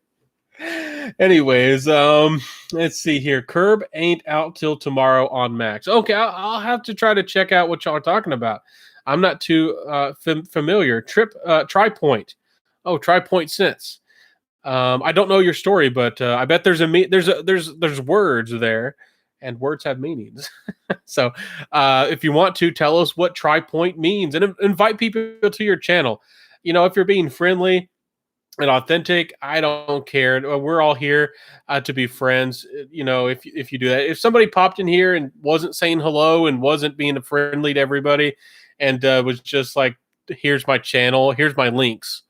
Anyways, let's see here. Curb ain't out till tomorrow on Max. Okay, I'll have to try to check out what y'all are talking about. I'm not too familiar. TriPoint. Oh, TriPoint Sense. I don't know your story, but I bet there's words there, and words have meanings. So, if you want to tell us what TriPoint means, and invite people to your channel. If you're being friendly and authentic, I don't care. We're all here to be friends. If you do that, if somebody popped in here and wasn't saying hello and wasn't being friendly to everybody, and was just like, "Here's my channel, here's my links,"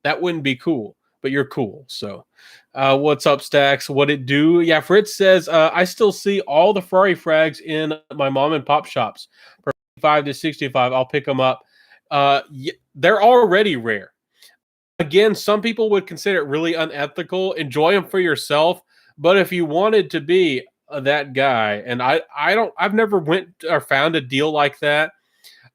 that wouldn't be cool. But you're cool, so. What's up, Stacks? What it do? Yeah, Fritz says I still see all the Ferrari frags in my mom and pop shops from 5 to 65. I'll pick them up. They're already rare. Again, some people would consider it really unethical. Enjoy them for yourself, but if you wanted to be that guy, and I've never went or found a deal like that,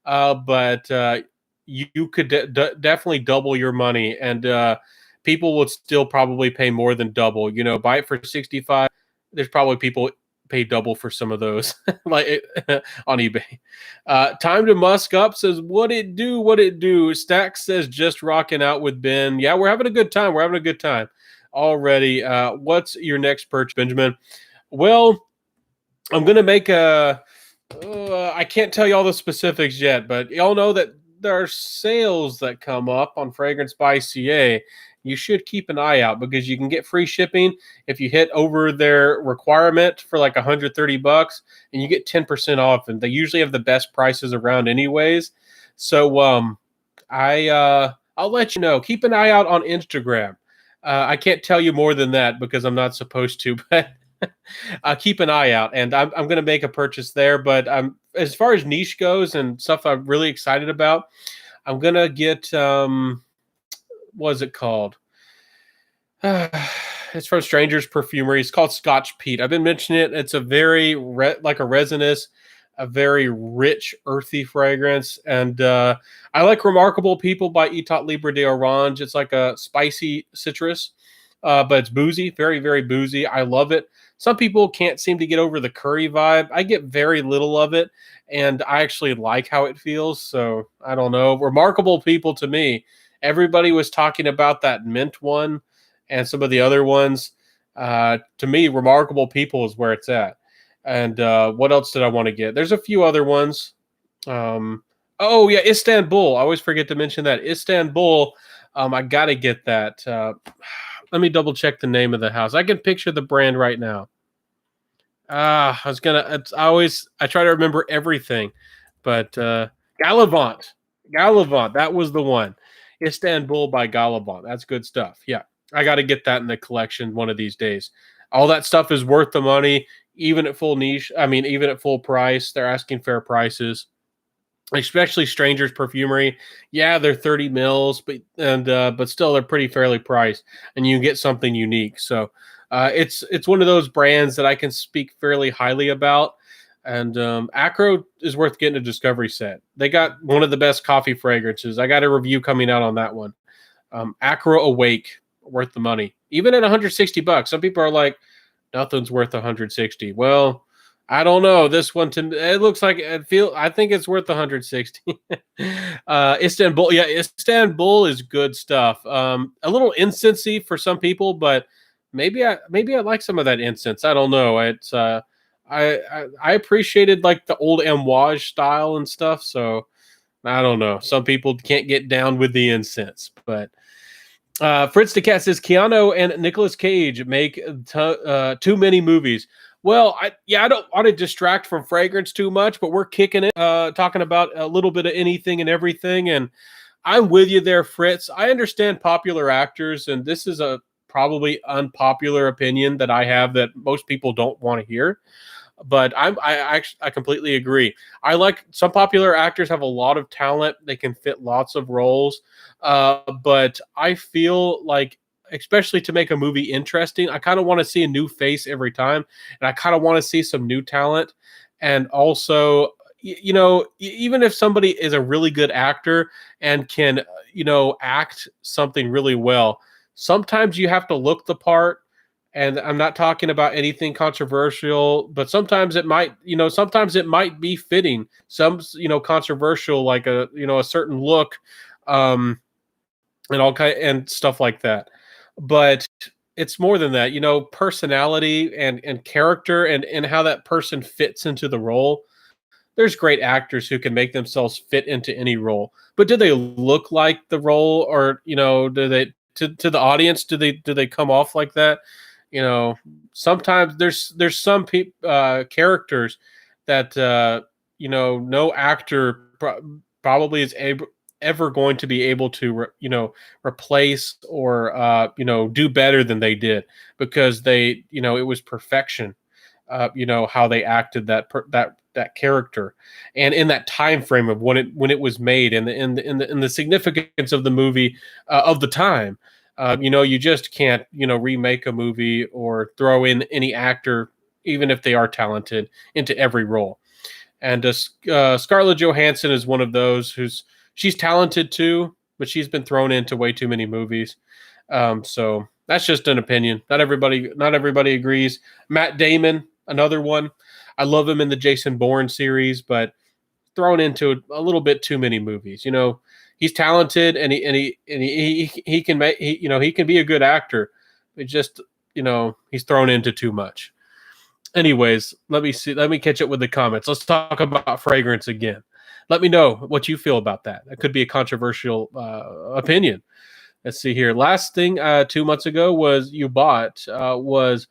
but you could definitely double your money, and people would still probably pay more than double. Buy it for 65. There's probably people pay double for some of those, like on eBay. Time to Musk Up says, "What it do? What it do?" Stack says, "Just rocking out with Ben." Yeah, we're having a good time. We're having a good time already. What's your next purchase, Benjamin? Well, I'm gonna make a. I can't tell you all the specifics yet, but y'all know that there are sales that come up on Fragrance by CA. You should keep an eye out because you can get free shipping if you hit over their requirement for like $130, and you get 10% off. And they usually have the best prices around, anyways. So I'll let you know. Keep an eye out on Instagram. I can't tell you more than that because I'm not supposed to, but keep an eye out. And I'm going to make a purchase there. But as far as niche goes and stuff I'm really excited about, I'm going to get what is it called? It's from Stranger's Perfumery. It's called Scotch Peat. I've been mentioning it. It's a very like a resinous, a very rich, earthy fragrance. And I like Remarkable People by Etat Libre d'Orange. It's like a spicy citrus, but it's boozy, very, very boozy. I love it. Some people can't seem to get over the curry vibe. I get very little of it, and I actually like how it feels. So I don't know. Remarkable People, to me, everybody was talking about that mint one and some of the other ones. To me, Remarkable People is where it's at. And what else did I want to get? There's a few other ones. Oh, yeah, Istanbul. I always forget to mention that. Istanbul, I got to get that. Let me double check the name of the house. I can picture the brand right now. I try to remember everything, but Gallivant, that was the one. Istanbul by Gallivant. That's good stuff. Yeah, I got to get that in the collection one of these days. All that stuff is worth the money, even at full niche. I mean, even at full price, they're asking fair prices. Especially Stranger's Perfumery. Yeah, they're 30 mils, but still they're pretty fairly priced, and you get something unique. So it's one of those brands that I can speak fairly highly about. And Acro is worth getting a discovery set. They got one of the best coffee fragrances. I got a review coming out on that one. Acro Awake, worth the money. even at $160. Some people are like, nothing's worth 160. Well, I don't know. This one, it looks like I think it's worth 160. Istanbul, yeah, Istanbul is good stuff. A little incensey for some people, but maybe I like some of that incense. I don't know. It's I appreciated like the old amouage style and stuff. So I don't know. Some people can't get down with the incense, but Fritz the Cat says Keanu and Nicolas Cage make too many movies. Well, I don't want to distract from fragrance too much, but we're kicking it, talking about a little bit of anything and everything, and I'm with you there, Fritz. I understand popular actors, and this is a probably unpopular opinion that I have that most people don't want to hear. But I completely agree. I like some popular actors have a lot of talent. They can fit lots of roles. But I feel like, especially to make a movie interesting, I kind of want to see a new face every time, and I kind of want to see some new talent. And also, even if somebody is a really good actor and can, act something really well, sometimes you have to look the part. And I'm not talking about anything controversial, but sometimes it might be fitting. Some, controversial, like a certain look, um, and all kind and stuff like that. But it's more than that, personality and character and how that person fits into the role. There's great actors who can make themselves fit into any role, but do they look like the role, or do they to the audience? Do they come off like that? You know, Sometimes there's some characters that no actor probably is ever going to be able to replace or do better than they did, because it was perfection. How they acted that character, and in that time frame of when it was made, and the significance of the movie, of the time. You just can't remake a movie or throw in any actor, even if they are talented, into every role. And Scarlett Johansson is one of those she's talented too, but she's been thrown into way too many movies. So that's just an opinion. Not everybody agrees. Matt Damon, another one. I love him in the Jason Bourne series, but thrown into a little bit too many movies. He's talented, and he can make he can be a good actor. It just he's thrown into too much. Anyways, let me catch up with the comments. Let's talk about fragrance again. Let me know what you feel about that. That could be a controversial opinion. Let's see here. Last thing 2 months ago was Miss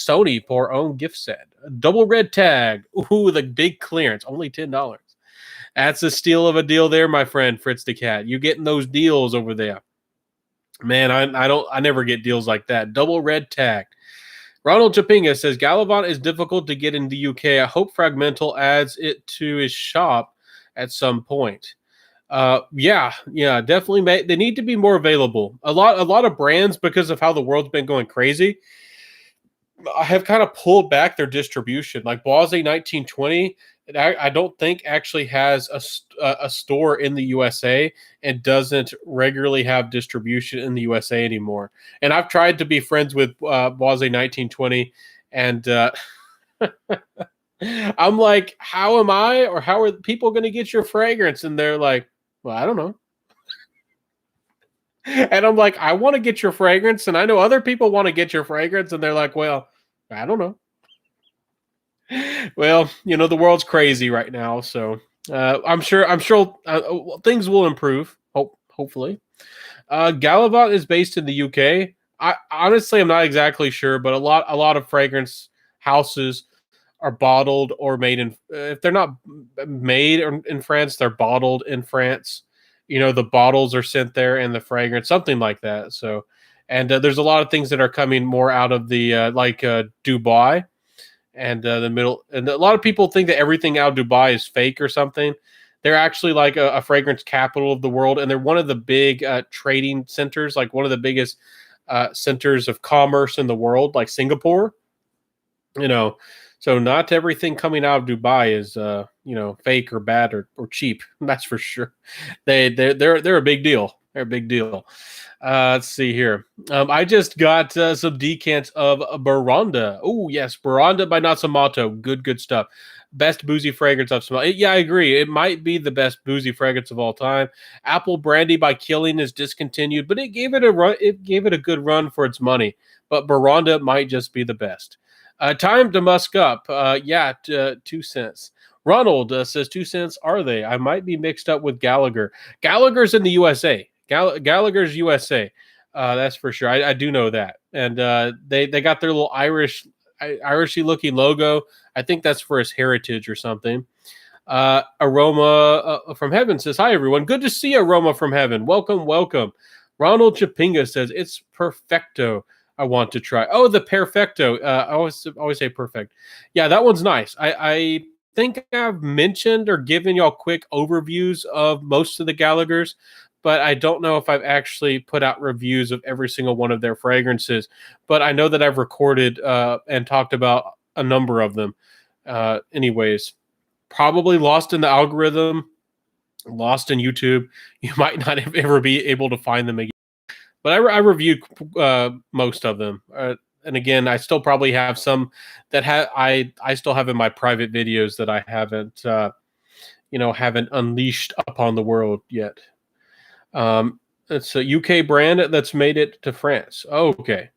Sony for own gift set. Double red tag. Ooh, the big clearance. Only $10. That's a steal of a deal there, my friend Fritz the Cat. You getting those deals over there. Man, I never get deals like that. Double red tag. Ronald Japinga says Galavant is difficult to get in the UK. I hope Fragmental adds it to his shop at some point. Yeah, definitely. They need to be more available. A lot of brands, because of how the world's been going crazy, have kind of pulled back their distribution. Like Boise 1920, I don't think actually has a store in the USA, and doesn't regularly have distribution in the USA anymore. And I've tried to be friends with Boise 1920, and I'm like, how am I, or how are people going to get your fragrance? And they're like, well, I don't know. And I'm like, I want to get your fragrance, and I know other people want to get your fragrance, and they're like, well, I don't know. Well, the world's crazy right now, so I'm sure things will improve. Hopefully. Galavant is based in the UK. I honestly, I'm not exactly sure, but a lot of fragrance houses are bottled or made in. If they're not made in France, they're bottled in France. The bottles are sent there, and the fragrance, something like that. So, and there's a lot of things that are coming more out of the Dubai and the middle. And a lot of people think that everything out of Dubai is fake or something. They're actually like a fragrance capital of the world, and they're one of the big trading centers, like one of the biggest centers of commerce in the world, like Singapore. So not everything coming out of Dubai is fake or bad or cheap. That's for sure. They're a big deal. They're a big deal. Let's see here. I just got some decants of Baronda. Oh, yes. Baronda by Natsumoto. Good stuff. Best boozy fragrance I've smelled. Yeah, I agree. It might be the best boozy fragrance of all time. Apple Brandy by Killing is discontinued, but it gave it a run. It gave it a good run for its money. But Baronda might just be the best. Time to musk up. 2 cents. Ronald says 2 cents. Are they? I might be mixed up with Gallagher. Gallagher's in the USA. Gallagher's USA. That's for sure. I do know that. And they got their little Irishy looking logo. I think that's for his heritage or something. Aroma from Heaven says, "Hi everyone, good to see Aroma from Heaven. Welcome." Ronald Chapinga says, "It's perfecto. I want to try." Oh, the perfecto. I always say perfect. Yeah, that one's nice. I think I've mentioned or given y'all quick overviews of most of the Gallaghers, but I don't know if I've actually put out reviews of every single one of their fragrances. But I know that I've recorded and talked about a number of them. Anyways, probably lost in the algorithm, lost in YouTube. You might not ever be able to find them again. But I reviewed most of them. And again, I still probably have some that I still have in my private videos that I haven't haven't unleashed upon the world yet. It's a UK brand that's made it to France. Okay.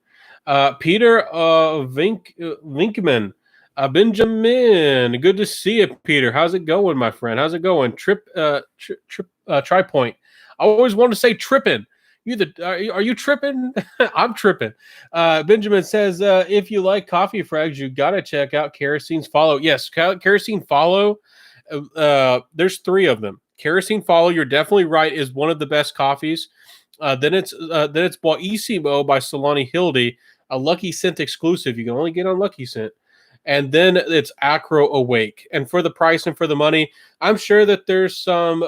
Peter Vinkman. Benjamin, good to see you, Peter. How's it going, my friend? How's it going? TriPoint. I always want to say tripping. Are you tripping? I'm tripping. Benjamin says, if you like coffee frags, you got to check out Kerosene's Follow. Yes, Kerosene Follow. There's 3 of them. Kerosene Follow, you're definitely right, is one of the best coffees. Then it's Boissimo by Solani Hildy, a Lucky Scent exclusive. You can only get on Lucky Scent. And then it's Acro Awake. And for the price and for the money, I'm sure that there's some,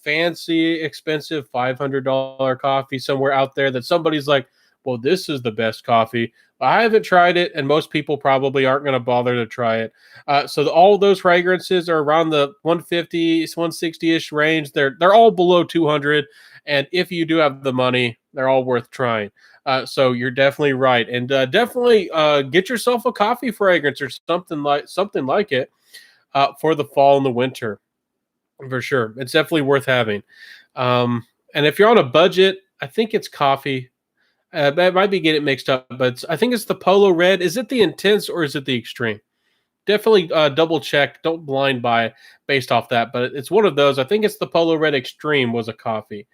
fancy, expensive $500 coffee somewhere out there that somebody's like, well, this is the best coffee. I haven't tried it, and most people probably aren't going to bother to try it. So all those fragrances are around the 150, 160-ish range. They're all below 200, and if you do have the money, they're all worth trying. So you're definitely right, and definitely get yourself a coffee fragrance or something like it for the fall and the winter, for sure. It's definitely worth having. And if you're on a budget, I think it's coffee. That might be getting it mixed up, but I think it's the Polo Red. Is it the Intense or is it the Extreme? Definitely double check. Don't blind buy based off that, but it's one of those. I think it's the Polo Red Extreme was a coffee.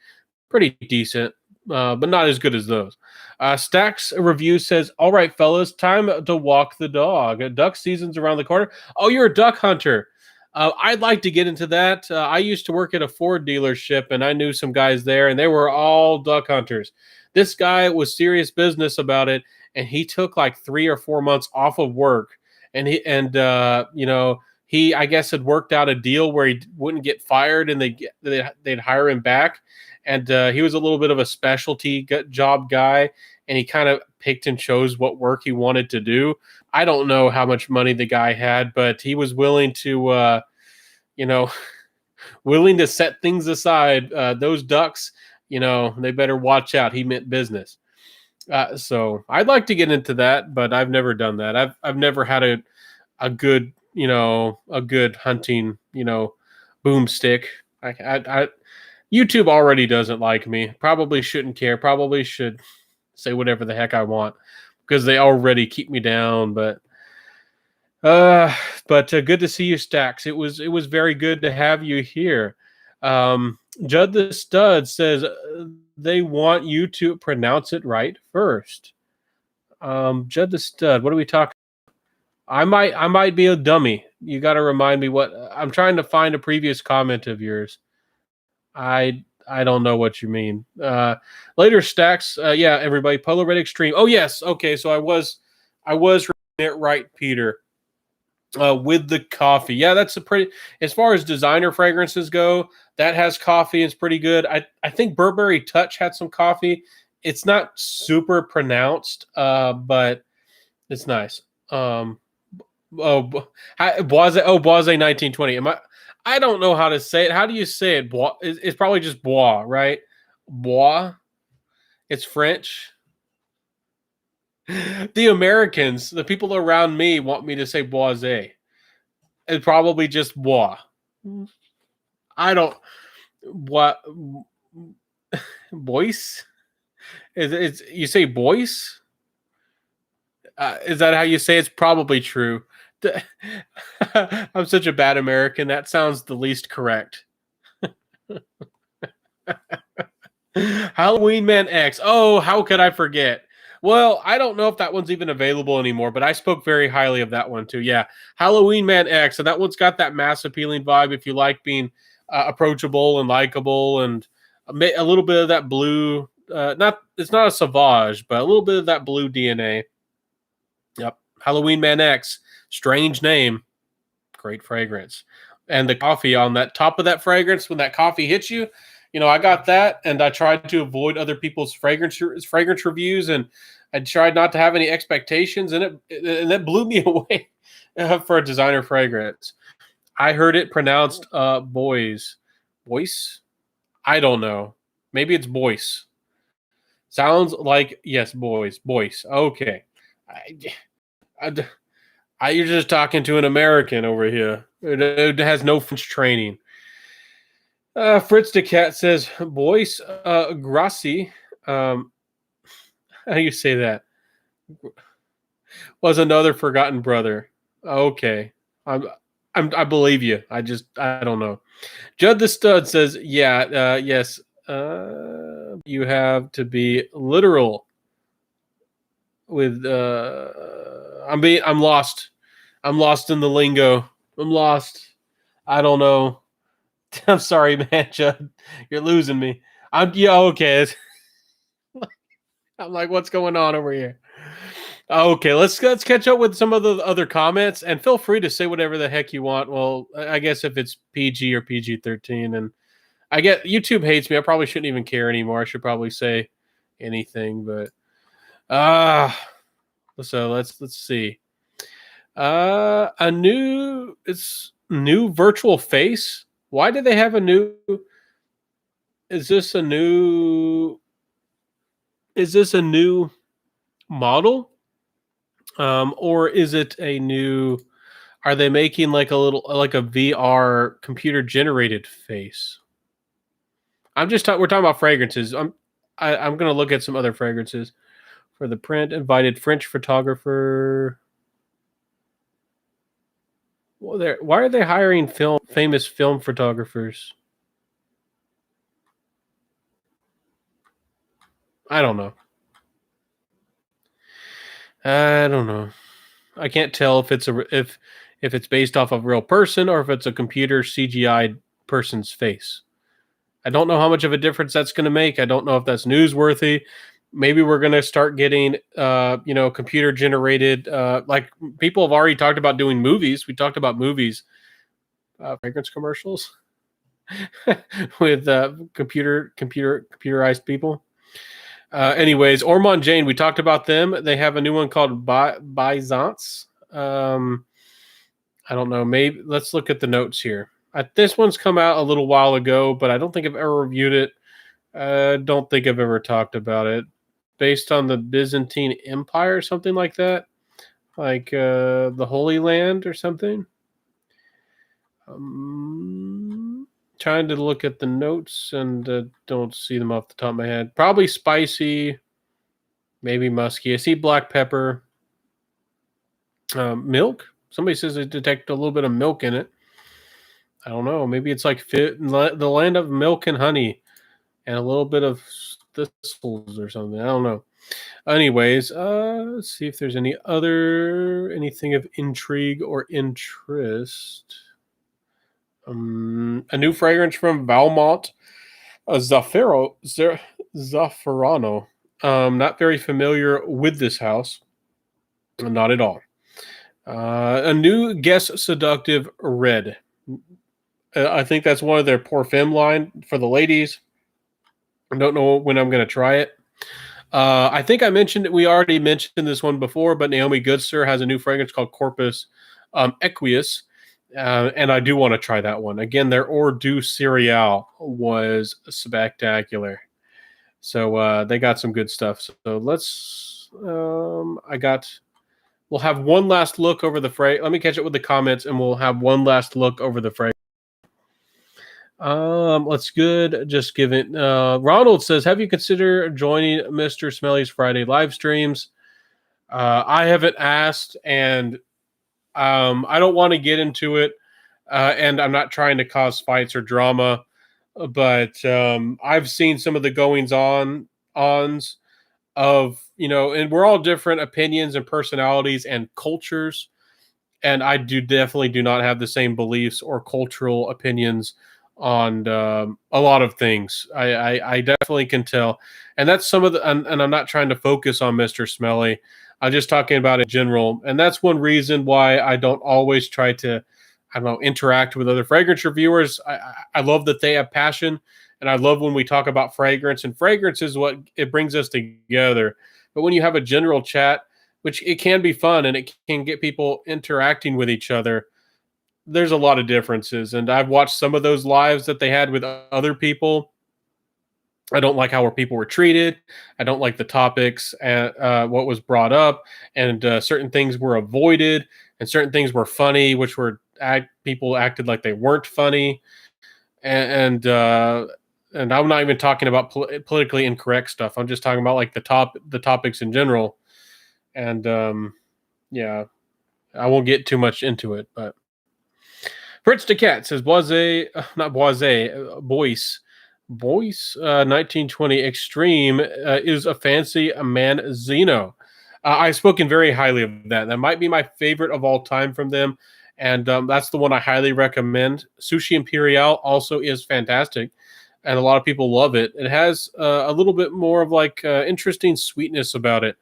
Pretty decent. But not as good as those. Stacks review says, "All right, fellas, time to walk the dog. Duck season's around the corner." Oh, you're a duck hunter. I'd like to get into that. I used to work at a Ford dealership, and I knew some guys there, and they were all duck hunters. This guy was serious business about it, and he took like 3 or 4 months off of work, and he I guess had worked out a deal where he wouldn't get fired, and they'd hire him back. And he was a little bit of a specialty job guy, and he kind of picked and chose what work he wanted to do. I don't know how much money the guy had, but he was willing to, willing to set things aside. Those ducks, they better watch out. He meant business. So I'd like to get into that, but I've never done that. I've never had a good, a good hunting, boomstick. I YouTube already doesn't like me. Probably shouldn't care. Probably should say whatever the heck I want because they already keep me down. But good to see you, Stacks. It was very good to have you here. Judd the Stud says they want you to pronounce it right first. Judd the Stud, what are we talking? I might be a dummy. You got to remind me what I'm trying to find a previous comment of yours. I don't know what you mean. Later Stacks. Yeah, everybody. Polo Red Extreme. Oh yes. Okay. So I was reading it right, Peter. With the coffee. Yeah, that's a pretty. As far as designer fragrances go, that has coffee. It's pretty good. I think Burberry Touch had some coffee. It's not super pronounced, but it's nice. Boise 1920. I don't know how to say it. How do you say it? It's probably just bois, right? Bois. It's French. The Americans, the people around me, want me to say boisé. It's probably just bois. I don't. What? Bois? It's you say bois? Is that how you say it's probably true? I'm such a bad American. That sounds the least correct. Halloween Man X. Oh, how could I forget? Well, I don't know if that one's even available anymore, but I spoke very highly of that one too. Yeah, Halloween Man X, and that one's got that mass appealing vibe. If you like being approachable and likable, and a little bit of that blue, not it's not a Sauvage, but a little bit of that blue DNA. Yep, Halloween Man X. Strange name, great fragrance, and the coffee on that top of that fragrance when that coffee hits you. I got that, and I tried to avoid other people's fragrance reviews, and I tried not to have any expectations, and it blew me away for a designer fragrance. I heard it pronounced boys, voice. I don't know. Maybe it's boys. Sounds like yes, boys. Okay, I, you're just talking to an American over here. It has no French training. Fritz the Cat says, "Boys, Grassi, how do you say that? Was another forgotten brother." Okay, I believe you. I don't know. Judd the Stud says, "Yeah, yes, you have to be literal with. I'm lost. I'm lost in the lingo. I'm lost. I don't know." I'm sorry, man, Judd. You're losing me. Yeah, okay. I'm like, what's going on over here? Okay, let's catch up with some of the other comments, and feel free to say whatever the heck you want. Well, I guess if it's PG or PG-13, and I get YouTube hates me, I probably shouldn't even care anymore. I should probably say anything, but so let's see. It's new virtual face. Why do they have a new? Is this a new model? Or is it a new? Are they making like a VR computer generated face? We're talking about fragrances. I'm gonna look at some other fragrances for the print. Invited French photographer. Well, why are they hiring famous film photographers? I don't know. I can't tell if it's based off of a real person or if it's a computer CGI person's face. I don't know how much of a difference that's going to make. I don't know if that's newsworthy. Maybe we're going to start getting, computer generated. Like people have already talked about doing movies. We talked about movies, fragrance commercials with computerized people. Anyways, Ormond Jane, we talked about them. They have a new one called Byzance. I don't know. Maybe let's look at the notes here. This one's come out a little while ago, but I don't think I've ever reviewed it. I don't think I've ever talked about it. Based on the Byzantine Empire or something like that, like the Holy Land or something. Trying to look at the notes and don't see them off the top of my head. Probably spicy, maybe musky. I see black pepper. Milk. Somebody says they detect a little bit of milk in it. I don't know. Maybe it's like the land of milk and honey, and a little bit of thistles or something. I don't know. Anyways, let's see if there's anything of intrigue or interest. A new fragrance from Valmont, Zaffarano. Not very familiar with this house. Not at all. A new Guess Seductive Red. I think that's one of their Parfum line for the ladies. I don't know when I'm going to try it. I think we already mentioned this one before, but Naomi Goodster has a new fragrance called Corpus Equus. And I do want to try that one. Again, their Eau du Cereal was spectacular. So they got some good stuff. So let's. We'll have one last look over the fray. Let me catch up with the comments, and we'll have one last look over the fray. Let's good. Just give it. Ronald says, "Have you considered joining Mr. Smelly's Friday live streams?" I haven't asked, and I don't want to get into it, and I'm not trying to cause fights or drama. But I've seen some of the goings ons of and we're all different opinions and personalities and cultures, and I definitely do not have the same beliefs or cultural opinions on a lot of things. I definitely can tell, and that's some of the. And I'm not trying to focus on Mr. Smelly. I'm just talking about in general, and that's one reason why I don't always try to, I don't know, interact with other fragrance reviewers. I love that they have passion, and I love when we talk about fragrance. And fragrance is what it brings us together. But when you have a general chat, which it can be fun and it can get people interacting with each other, there's a lot of differences. And I've watched some of those lives that they had with other people. I don't like how people were treated. I don't like the topics and what was brought up, and certain things were avoided, and certain things were funny, which were people acted like they weren't funny, and I'm not even talking about politically incorrect stuff. I'm just talking about like the topics in general, and yeah, I won't get too much into it, but Fritz the Cat says Boise, not Boise, Boyce, 1920 Extreme is a fancy Manzino. I've spoken very highly of that. That might be my favorite of all time from them, and that's the one I highly recommend. Sushi Imperial also is fantastic, and a lot of people love it. It has a little bit more of like interesting sweetness about it.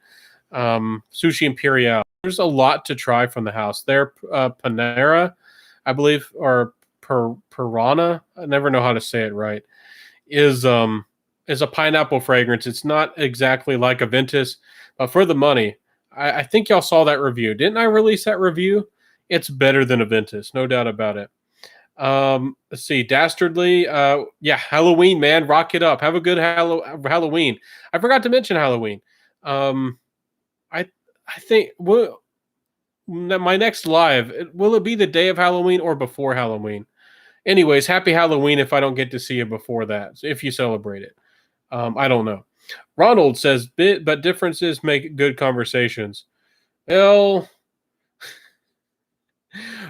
Sushi Imperial. There's a lot to try from the house. Their Panera, I believe, or Piranha. I never know how to say it right. Is a pineapple fragrance. It's not exactly like a Ventus, but for the money, I think y'all saw that review. Didn't I release that review? It's better than a Ventus, no doubt about it. Let's see, Dastardly. Yeah, Halloween, man, rock it up. Have a good Halloween. I forgot to mention Halloween. I think my next live, will it be the day of Halloween or before Halloween? Anyways, happy Halloween if I don't get to see you before that, if you celebrate it. I don't know. Ronald says, but differences make good conversations. Well,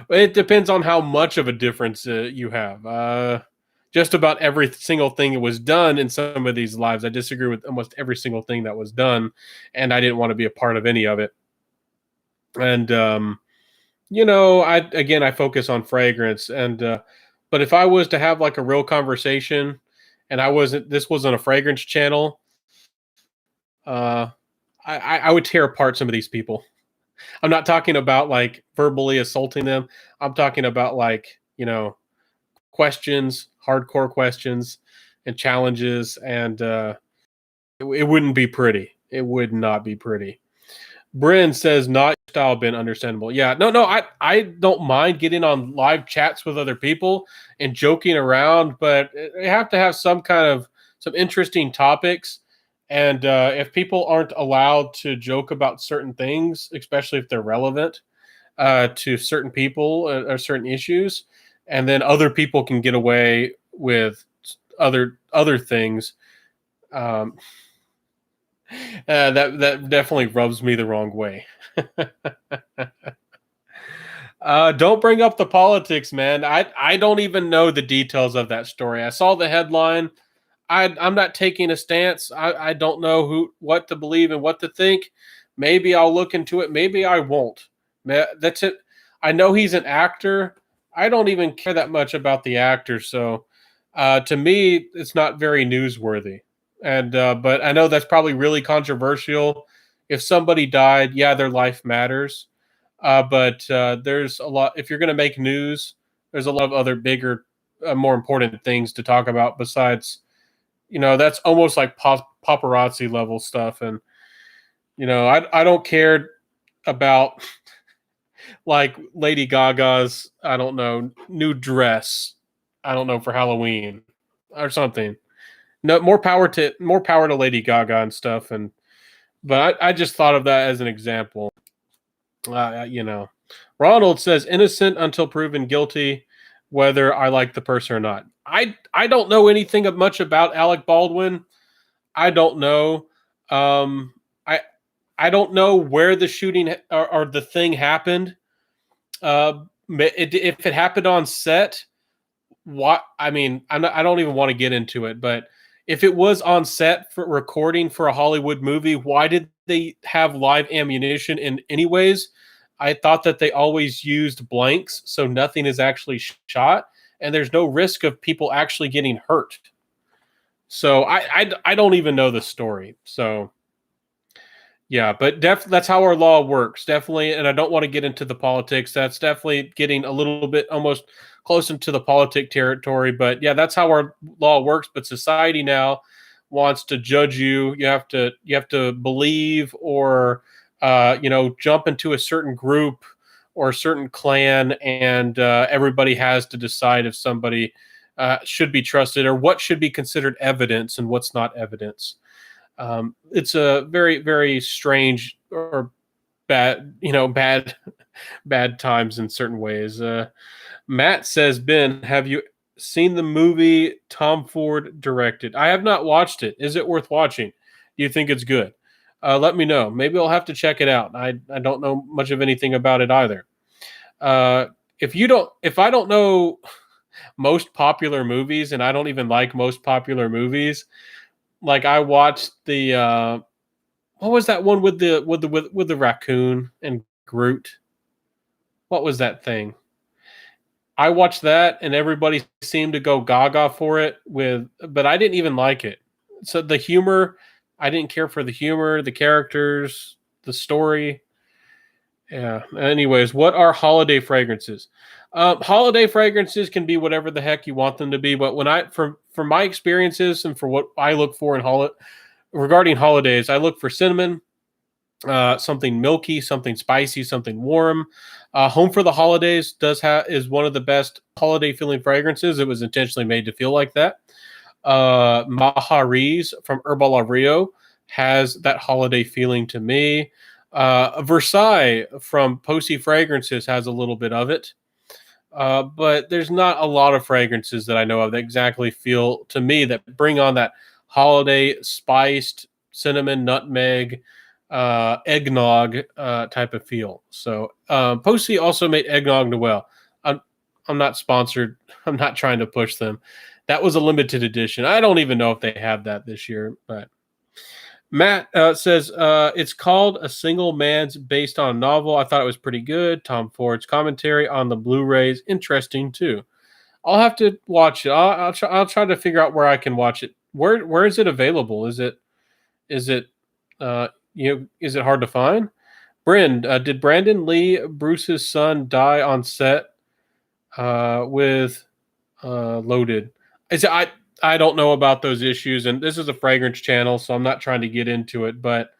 it depends on how much of a difference you have. Just about every single thing that was done in some of these lives, I disagree with almost every single thing that was done, and I didn't want to be a part of any of it. And I focus on fragrance, and but if I was to have like a real conversation, and this wasn't a fragrance channel, I would tear apart some of these people. I'm not talking about like verbally assaulting them. I'm talking about like questions, hardcore questions, and challenges, and it wouldn't be pretty. It would not be pretty. Bryn says, not style been understandable. Yeah, no, I don't mind getting on live chats with other people and joking around, but you have to have some interesting topics. And if people aren't allowed to joke about certain things, especially if they're relevant to certain people or certain issues, and then other people can get away with other things, that definitely rubs me the wrong way. Don't bring up the politics, man. I don't even know the details of that story. I saw the headline. I'm not taking a stance. I don't know what to believe and what to think. Maybe I'll look into it. Maybe I won't. That's it. I know he's an actor. I don't even care that much about the actor. So to me, it's not very newsworthy. And but I know that's probably really controversial. If somebody died, yeah, their life matters. But there's a lot. If you're going to make news, there's a lot of other bigger, more important things to talk about besides. That's almost like paparazzi level stuff. And I don't care about like Lady Gaga's, I don't know, new dress, I don't know, for Halloween or something. No, more power to Lady Gaga and stuff. And but I just thought of that as an example. You know, Ronald says innocent until proven guilty, whether I like the person or not. I don't know anything much about Alec Baldwin. I don't know. Um, I I don't know where the shooting or the thing happened. If it happened on set, what I mean, I don't even want to get into it. But if it was on set for recording for a Hollywood movie, why did they have live ammunition in anyways? I thought that they always used blanks, so nothing is actually shot, and there's no risk of people actually getting hurt. So I don't even know the story. So yeah, but that's how our law works. Definitely, and I don't want to get into the politics. That's definitely getting a little bit almost close into the politic territory. But yeah, that's how our law works. But society now wants to judge you. You have to believe or jump into a certain group or a certain clan, and everybody has to decide if somebody should be trusted or what should be considered evidence and what's not evidence. It's a very, very strange or bad, bad times in certain ways. Matt says, Ben, have you seen the movie Tom Ford directed? I have not watched it. Is it worth watching? Do you think it's good? Let me know. Maybe I'll have to check it out. I don't know much of anything about it either. If I don't know most popular movies and I don't even like most popular movies, like I watched the what was that one with the raccoon and Groot? What was that thing? I watched that and everybody seemed to go gaga for it but I didn't even like it. So the humor, I didn't care for the humor, the characters, the story. Yeah. Anyways, what are holiday fragrances? Holiday fragrances can be whatever the heck you want them to be, but from my experiences and for what I look for in regarding holidays, I look for cinnamon, something milky, something spicy, something warm. Home for the Holidays is one of the best holiday feeling fragrances. It was intentionally made to feel like that. Mahari's from Herbal Rio has that holiday feeling to me. Versailles from Posey Fragrances has a little bit of it. But there's not a lot of fragrances that I know of that exactly feel to me that bring on that holiday spiced cinnamon, nutmeg, eggnog type of feel. So Posey also made eggnog Noel. I'm not sponsored. I'm not trying to push them. That was a limited edition. I don't even know if they have that this year. But Matt says it's called A Single Man's based on a novel. I thought it was pretty good. Tom Ford's commentary on the Blu-rays interesting too. I'll have to watch it. I'll try to figure out where I can watch it. Where is it available? Is it is it hard to find? Bryn, did Brandon Lee, Bruce's son, die on set with Loaded? I don't know about those issues, and this is a fragrance channel, so I'm not trying to get into it. But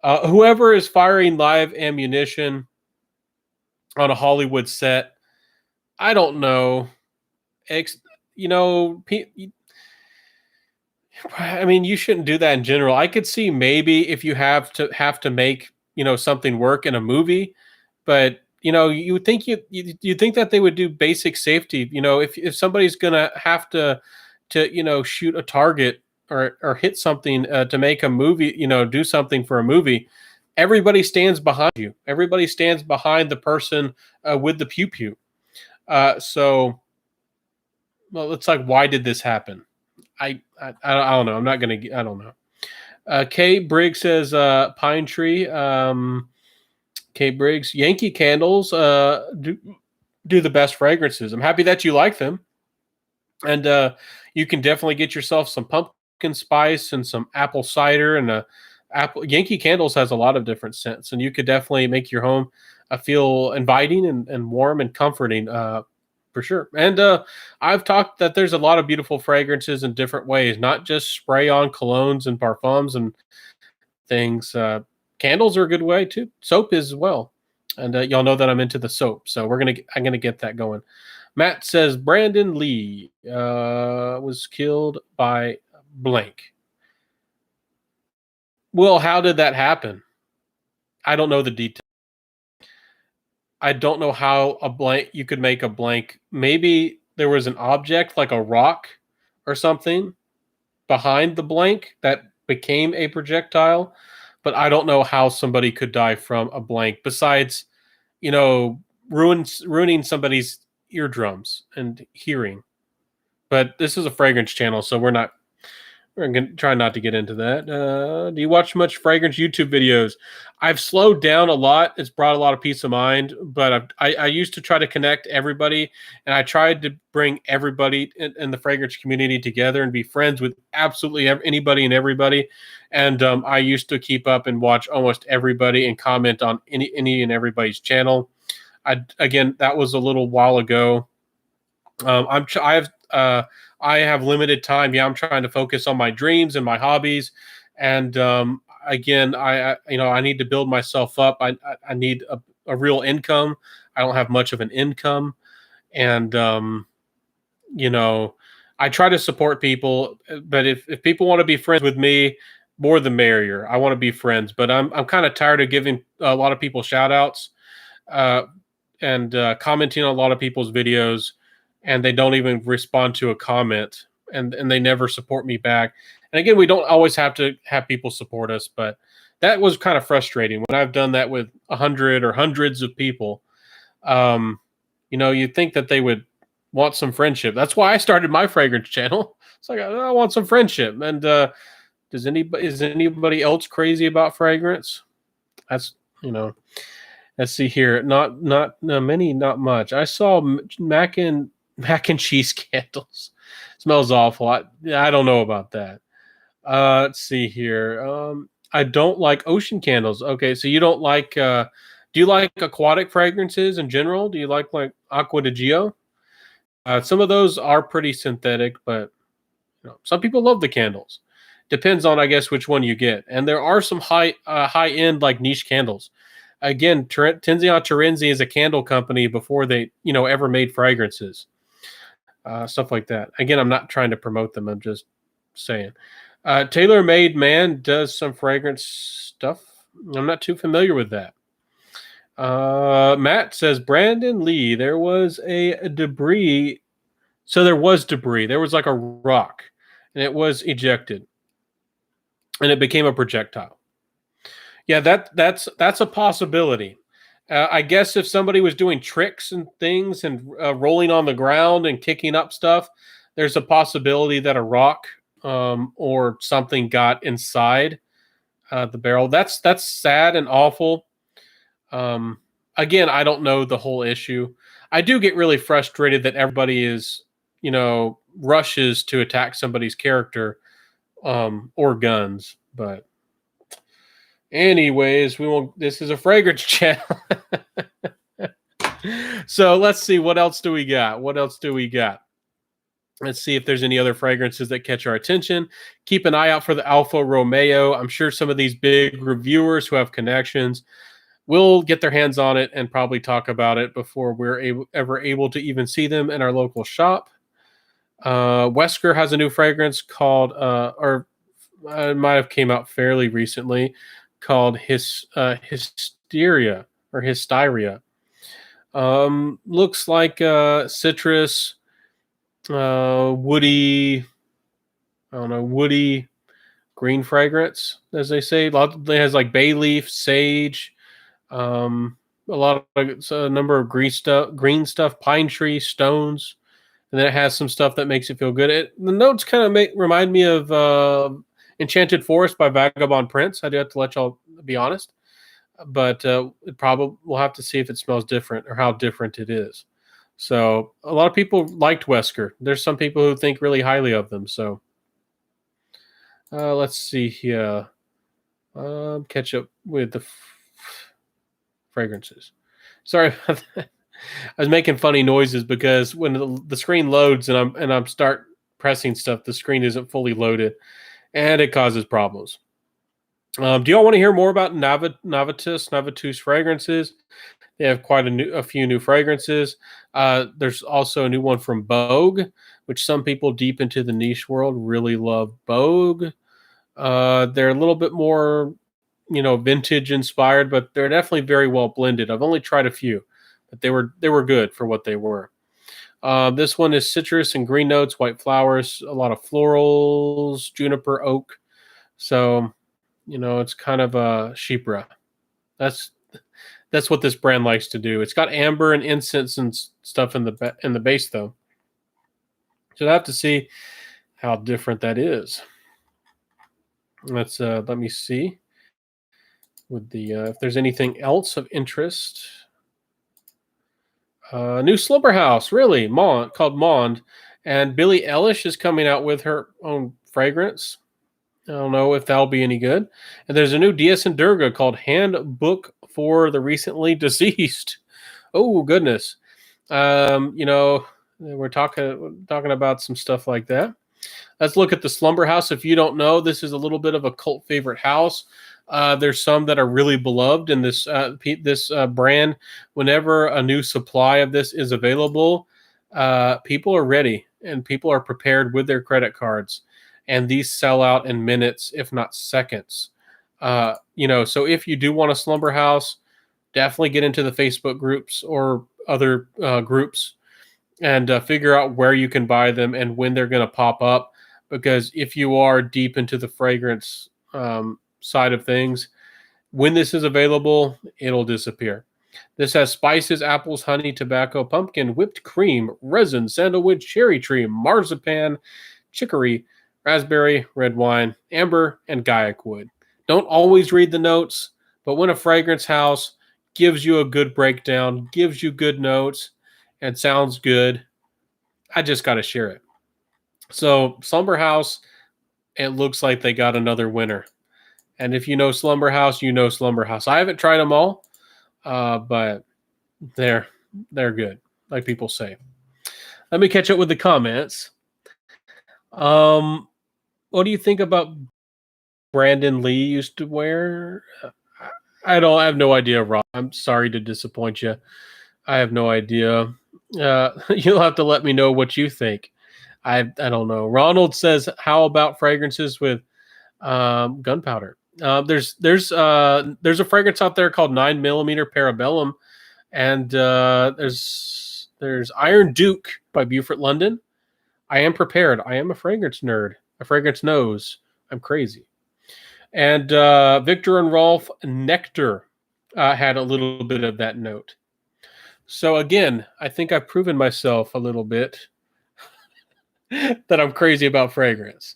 whoever is firing live ammunition on a Hollywood set, I don't know. You know, I mean, you shouldn't do that in general. I could see maybe if you have to make something work in a movie, but you would think you think that they would do basic safety. If somebody's gonna have to shoot a target or hit something to make a movie, do something for a movie, everybody stands behind you. Everybody stands behind the person with the pew pew. So, well, it's like, why did this happen? I don't know. I'm not gonna. I don't know. Kay Briggs says pine tree. Kay Briggs, Yankee Candles do the best fragrances. I'm happy that you like them, and you can definitely get yourself some pumpkin spice and some apple cider and apple. Yankee Candles has a lot of different scents, and you could definitely make your home feel inviting and warm and comforting. For sure. And I've talked that there's a lot of beautiful fragrances in different ways, not just spray on colognes and parfums and things. Candles are a good way too. Soap is as well. And y'all know that I'm into the soap, so I'm gonna get that going. Matt says Brandon Lee was killed by blank. Well, how did that happen? I don't know the details. I don't know how a blank you could make a blank. Maybe there was an object like a rock or something behind the blank that became a projectile, but I don't know how somebody could die from a blank besides, you know, ruining somebody's eardrums and hearing. But this is a fragrance channel, so we're going to try not to get into that. Do you watch much fragrance YouTube videos? I've slowed down a lot. It's brought a lot of peace of mind, but I used to try to connect everybody, and I tried to bring everybody in the fragrance community together and be friends with absolutely anybody and everybody. And I used to keep up and watch almost everybody and comment on any and everybody's channel. Again, that was a little while ago. I have limited time. Yeah, I'm trying to focus on my dreams and my hobbies, and again, I need to build myself up. I need a real income. I don't have much of an income, and you know, I try to support people. But if people want to be friends with me, more the merrier. I want to be friends, but I'm kind of tired of giving a lot of people shout outs. And commenting on a lot of people's videos, and they don't even respond to a comment, and they never support me back. And again, we don't always have to have people support us, but that was kind of frustrating when I've done that with 100 or hundreds of people. You'd think that they would want some friendship. That's why I started my fragrance channel. It's like I want some friendship. And is anybody else crazy about fragrance? That's Let's see here. Not many, not much. I saw mac and cheese candles. Smells awful. I don't know about that. Let's see here. I don't like ocean candles. Okay, so you don't like. Do you like aquatic fragrances in general? Do you like Aqua di Gio? Some of those are pretty synthetic, but some people love the candles. Depends on, I guess, which one you get. And there are some high end like niche candles. Again, Tenzion Terenzi is a candle company before they, ever made fragrances, stuff like that. Again, I'm not trying to promote them. I'm just saying. Tailor Made Man does some fragrance stuff. I'm not too familiar with that. Matt says, Brandon Lee, there was a debris. So there was debris. There was like a rock, and it was ejected, and it became a projectile. Yeah, that's a possibility. I guess if somebody was doing tricks and things and rolling on the ground and kicking up stuff, there's a possibility that a rock or something got inside the barrel. That's sad and awful. Again, I don't know the whole issue. I do get really frustrated that everybody is, rushes to attack somebody's character or guns, but. Anyways, this is a fragrance channel. So let's see, what else do we got? Let's see if there's any other fragrances that catch our attention. Keep an eye out for the Alfa Romeo. I'm sure some of these big reviewers who have connections will get their hands on it and probably talk about it before we're ever able to even see them in our local shop. Wesker has a new fragrance called, or it might have came out fairly recently, called Hysteria or Hysteria. Looks like citrus, woody, woody green fragrance, as they say. It has like bay leaf, sage, a number of green stuff, pine tree, stones, and then it has some stuff that makes it feel good. The notes kind of remind me of Enchanted Forest by Vagabond Prince. I do have to let y'all be honest, but we'll have to see if it smells different or how different it is. So a lot of people liked Wesker. There's some people who think really highly of them. So let's see here. Catch up with the fragrances. Sorry about that. I was making funny noises because when the screen loads and I'm start pressing stuff, the screen isn't fully loaded. And it causes problems. Do y'all want to hear more about Navitus fragrances? They have quite a few new fragrances. There's also a new one from Bogue, which some people deep into the niche world really love Bogue. They're a little bit more, vintage inspired, but they're definitely very well blended. I've only tried a few, but they were good for what they were. This one is citrus and green notes, white flowers, a lot of florals, juniper, oak. So, it's kind of a chypre. That's that's what this brand likes to do. It's got amber and incense and stuff in the base though. So I have to see how different that is. Let me see with the if there's anything else of interest. New slumber house, really, called Mond, and Billie Eilish is coming out with her own fragrance. I don't know if that'll be any good. And there's a new DS and Durga called Handbook for the Recently Deceased. Oh goodness. We're talking about some stuff like that. Let's look at the Slumber House. If you don't know, this is a little bit of a cult favorite house. There's some that are really beloved in this brand. Whenever a new supply of this is available, people are ready and people are prepared with their credit cards, and these sell out in minutes, if not seconds. So if you do want a Slumber House, definitely get into the Facebook groups or other groups and figure out where you can buy them and when they're going to pop up. Because if you are deep into the fragrance side of things, when this is available, it'll disappear. This has spices, apples, honey, tobacco, pumpkin, whipped cream, resin, sandalwood, cherry tree, marzipan, chicory, raspberry, red wine, amber, and gaiac wood. Don't always read the notes, but when a fragrance house gives you a good breakdown, gives you good notes, and sounds good, I just got to share it. So Slumber House, it looks like they got another winner. And if you know Slumber House, you know Slumber House. I haven't tried them all, but they're good, like people say. Let me catch up with the comments. What do you think about Brandon Lee used to wear? I have no idea, Rob. I'm sorry to disappoint you. I have no idea. You'll have to let me know what you think. I don't know. Ronald says, "How about fragrances with gunpowder?" There's a fragrance out there called 9mm Parabellum, and there's Iron Duke by Beaufort London. I am prepared. I am a fragrance nerd. A fragrance nose. I'm crazy. And Victor and Rolf Nectar had a little bit of that note. So again, I think I've proven myself a little bit that I'm crazy about fragrance.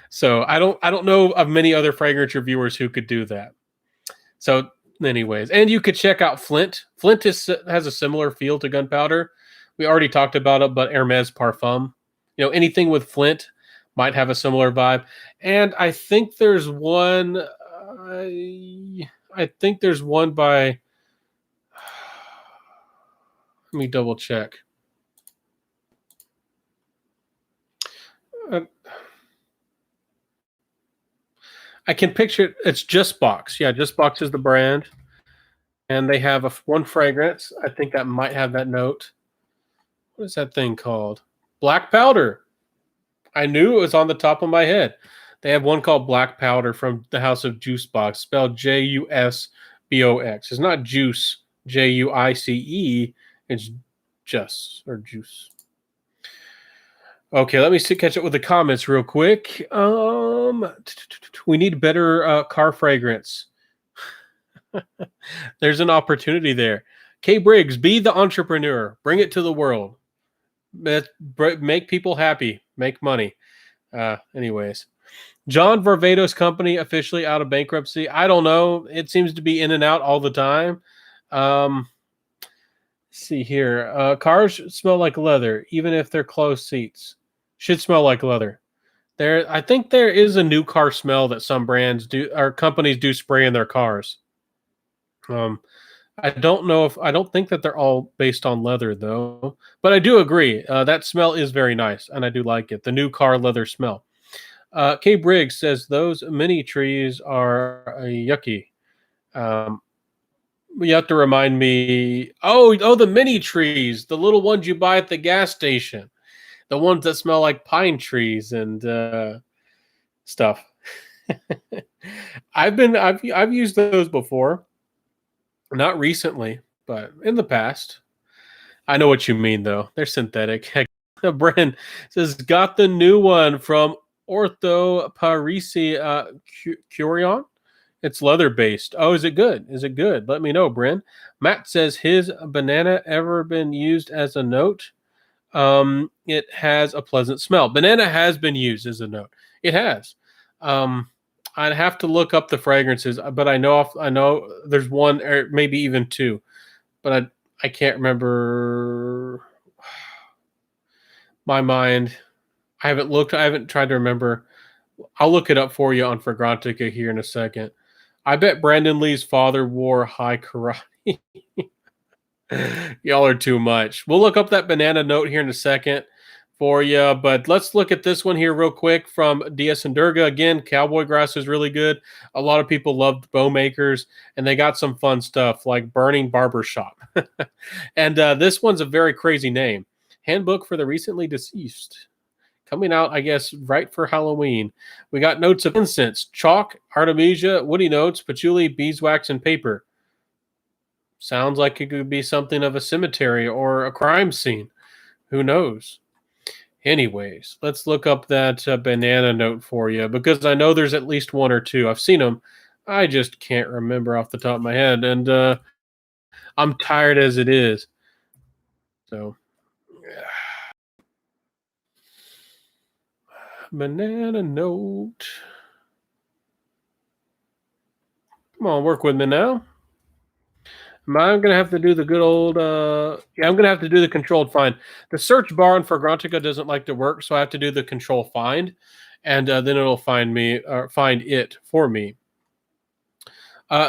So I don't know of many other fragrance reviewers who could do that. So anyways, and you could check out Flint. Flint has a similar feel to gunpowder. We already talked about it, but Hermes Parfum. Anything with Flint might have a similar vibe. And I think there's one. I think there's one by. Let me double check. I can picture it. It's Just Box. Yeah, Just Box is the brand. And they have one fragrance. I think that might have that note. What is that thing called? Black Powder. I knew it was on the top of my head. They have one called Black Powder from the House of Juice Box, spelled Jusbox. It's not juice, Juice. It's just or juice. Okay, let me catch up with the comments real quick. We need better car fragrance. There's an opportunity there. Kay Briggs, be the entrepreneur. Bring it to the world. Make people happy. Make money. Anyways. John Varvatos Company officially out of bankruptcy. I don't know. It seems to be in and out all the time. Let's see here. Cars smell like leather, even if they're closed seats. Should smell like leather. I think there is a new car smell that some brands do, or companies do spray in their cars. I don't think that they're all based on leather though, but I do agree. That smell is very nice and I do like it. The new car leather smell. Kay Briggs says those mini trees are yucky. You have to remind me. Oh, the mini trees, the little ones you buy at the gas station, the ones that smell like pine trees and stuff. I've used those before, not recently, but in the past. I know what you mean, though. They're synthetic. Heck, Bren says, got the new one from Ortho Parisi Curion. It's leather based. Oh, is it good? Is it good? Let me know, Bren. Matt says, his banana ever been used as a note? It has a pleasant smell. Banana has been used as a note. It has. Um, I'd have to look up the fragrances, but I know there's one or maybe even two, but I can't remember. My mind. I haven't looked. I haven't tried to remember. I'll look it up for you on Fragrantica here in a second. I bet Brandon Lee's father wore high karate. Y'all are too much. We'll look up that banana note here in a second for you, but let's look at this one here real quick from DS and Durga. Again, cowboy grass is really good. A lot of people loved bow makers, and they got some fun stuff like Burning Barbershop. And this one's a very crazy name. Handbook for the Recently Deceased. Coming out, I guess, right for Halloween. We got notes of incense, chalk, artemisia, woody notes, patchouli, beeswax, and paper. Sounds like it could be something of a cemetery or a crime scene. Who knows? Anyways, let's look up that banana note for you because I know there's at least one or two. I've seen them. I just can't remember off the top of my head, and I'm tired as it is. So, banana note. Come on, work with me now. I'm going to have to do the good old, I'm going to have to do the controlled find. The search bar on Fragrantica doesn't like to work, so I have to do the control find, and then it'll find it for me.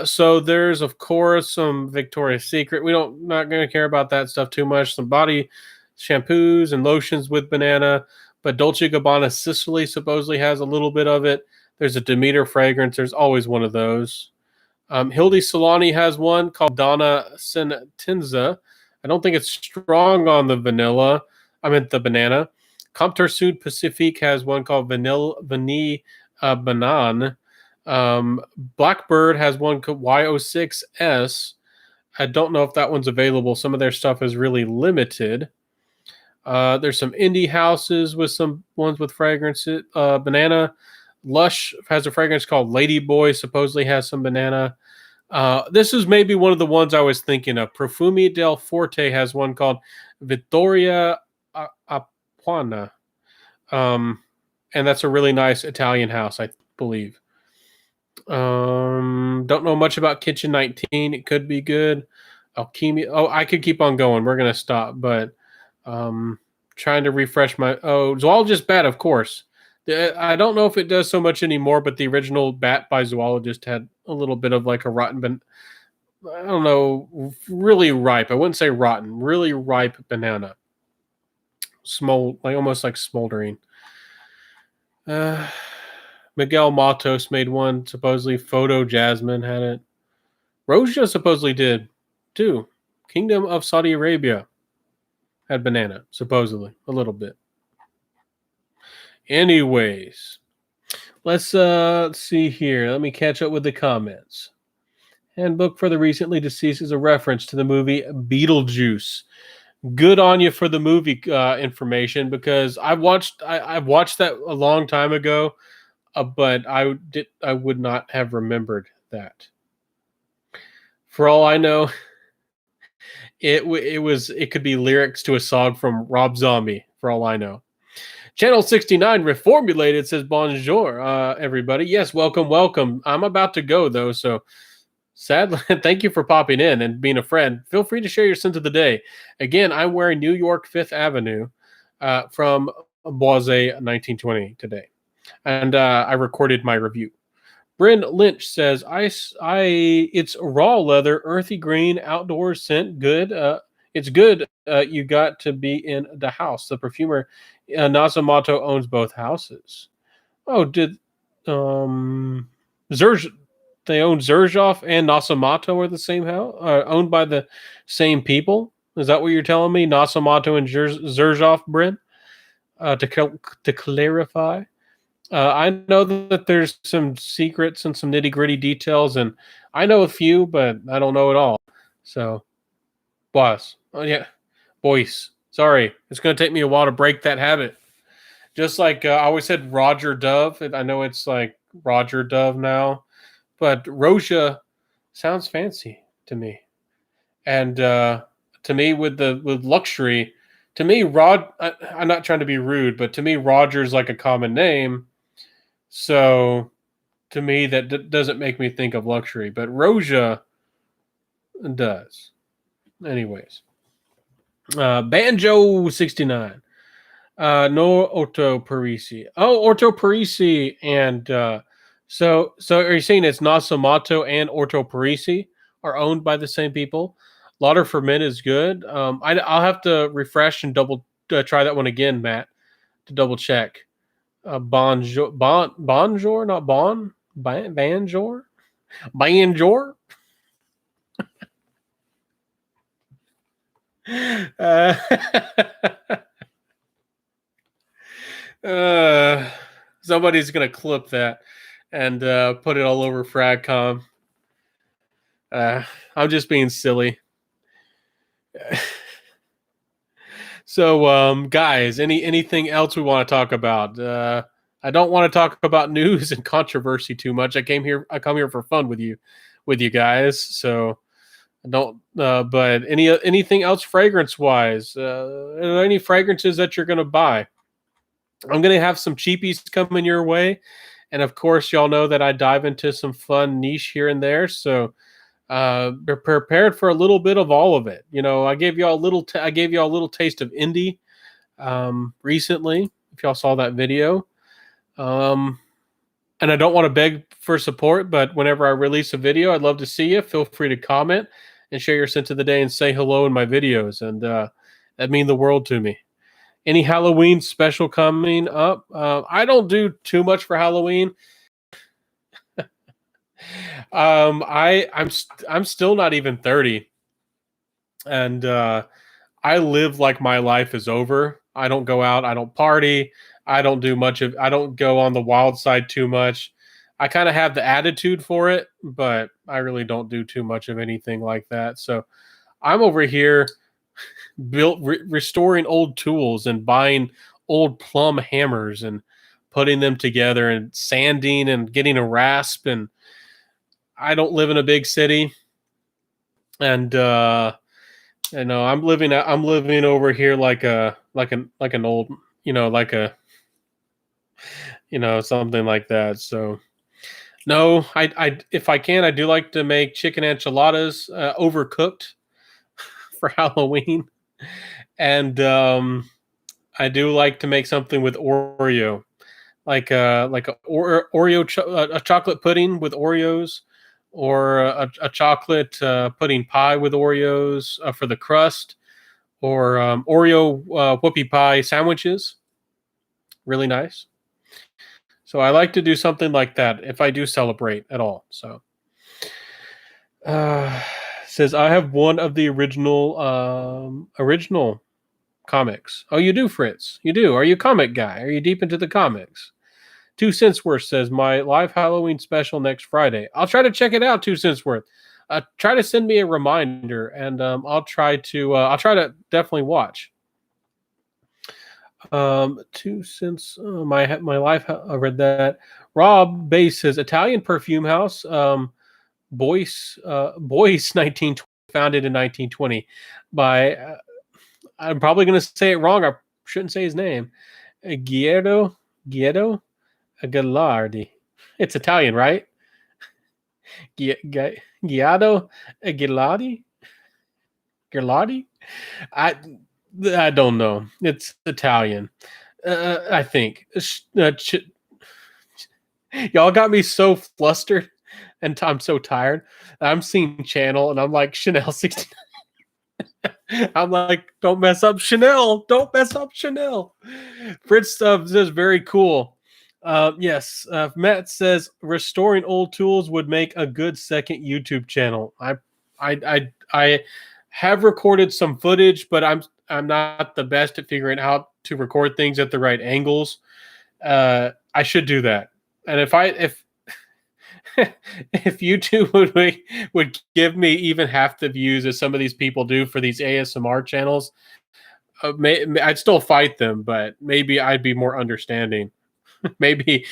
So there's, of course, some Victoria's Secret. Not going to care about that stuff too much. Some body shampoos and lotions with banana, but Dolce & Gabbana Sicily supposedly has a little bit of it. There's a Demeter fragrance. There's always one of those. Hildy Solani has one called Donna Sentenza. I don't think it's strong on the vanilla. I meant the banana. Comptoir Sud Pacifique has one called Vanille Banane. Blackbird has one called Y06S. I don't know if that one's available. Some of their stuff is really limited. There's some indie houses with some ones with fragrances. Banana. Lush has a fragrance called Ladyboy, supposedly has some banana. This is maybe one of the ones I was thinking of. Profumi del Forte has one called Vittoria Apuana. And that's a really nice Italian house, I believe. Don't know much about Kitchen 19. It could be good. Alchemy. Oh, I could keep on going. We're going to stop, but trying to refresh my... Oh, Zoologist Bat, of course. I don't know if it does so much anymore, but the original Bat by Zoologist had a little bit of like a rotten, I don't know, really ripe. I wouldn't say rotten, really ripe banana. Almost like smoldering. Miguel Matos made one, supposedly. Photo Jasmine had it. Roja supposedly did, too. Kingdom of Saudi Arabia had banana, supposedly, a little bit. Anyways, let's see here. Let me catch up with the comments. Handbook for the Recently Deceased is a reference to the movie Beetlejuice. Good on you for the movie information because I watched that a long time ago, but I would not have remembered that. For all I know, it could be lyrics to a song from Rob Zombie. For all I know. Channel 69 reformulated says bonjour, everybody. Yes, welcome. I'm about to go though, so sadly, thank you for popping in and being a friend. Feel free to share your sense of the day. Again, I'm wearing New York Fifth Avenue from Boise 1920 today, and I recorded my review. Bryn Lynch says, it's raw leather, earthy green, outdoor scent, good. It's good. You got to be in the house. The perfumer Nazumato owns both houses. Oh, did Zerj? they own Zerzhov and Nasamato are the same house, owned by the same people. Is that what you're telling me? Nasamato and Zerzhov, Brent? To clarify, I know that there's some secrets and some nitty gritty details, and I know a few, but I don't know it all. So, boss, oh yeah, boys. Sorry, it's going to take me a while to break that habit. Just like I always said, Roger Dove. I know it's like Roger Dove now, but Roja sounds fancy to me. And to me, with luxury, to me, I'm not trying to be rude, but to me, Roger's like a common name. So to me, that doesn't make me think of luxury, but Roja does. Anyways, Banjo 69. No Orto Parisi. Oh, Orto Parisi, and so are you saying it's Nasamato and Orto Parisi are owned by the same people? Lauder for Men is good. I'll have to refresh and double try that one again, Matt, to double check. Bonjour, not Bon, Banjor, Banjor. Uh, somebody's gonna clip that and put it all over Fragcom. I'm just being silly. So, guys, anything else we want to talk about? I don't want to talk about news and controversy too much. I come here for fun with you guys. So I don't. But anything else fragrance wise? Are there any fragrances that you're gonna buy? I'm gonna have some cheapies coming your way, and of course, y'all know that I dive into some fun niche here and there. So be prepared for a little bit of all of it. You know, I gave y'all a little. I gave y'all a little taste of indie recently. If y'all saw that video, and I don't want to beg for support, but whenever I release a video, I'd love to see you. Feel free to comment and share your scent of the day and say hello in my videos, and that mean the world to me. Any Halloween special coming up? I don't do too much for Halloween. I'm still not even 30, and I live like my life is over. I don't go out. I don't party. I don't do much of. I don't go on the wild side too much. I kind of have the attitude for it, but I really don't do too much of anything like that. So I'm over here restoring old tools and buying old plumb hammers and putting them together and sanding and getting a rasp. And I don't live in a big city, and I'm living over here like an old, like a, something like that. So no, I if I can, I do like to make chicken enchiladas overcooked for Halloween. And I do like to make something with Oreo, like a Oreo a chocolate pudding with Oreos, or a chocolate pudding pie with Oreos for the crust, or Oreo whoopie pie sandwiches. Really nice. So I like to do something like that if I do celebrate at all. So says I have one of the original comics. Oh, you do, Fritz. You do. Are you a comic guy? Are you deep into the comics? 2 cents worth says my live Halloween special next Friday. I'll try to check it out. 2 cents worth. Try to send me a reminder, and I'll try to definitely watch. 2 cents. My life. I read that. Rob Bass says Italian perfume house. Boyce 1920, founded in 1920 by. I'm probably going to say it wrong. I shouldn't say his name. Guido Aguilardi. It's Italian, right? Guido Aguilardi? Aguilardi? I don't know. It's Italian. I think. Y'all got me so flustered and I'm so tired. I'm seeing channel and I'm like Chanel 69. I'm like, don't mess up Chanel. Don't mess up Chanel. Fritz stuff is very cool. Yes, Matt says restoring old tools would make a good second YouTube channel. I have recorded some footage, but I'm not the best at figuring out how to record things at the right angles. I should do that. And if if YouTube would give me even half the views as some of these people do for these ASMR channels, I'd still fight them, but maybe I'd be more understanding. maybe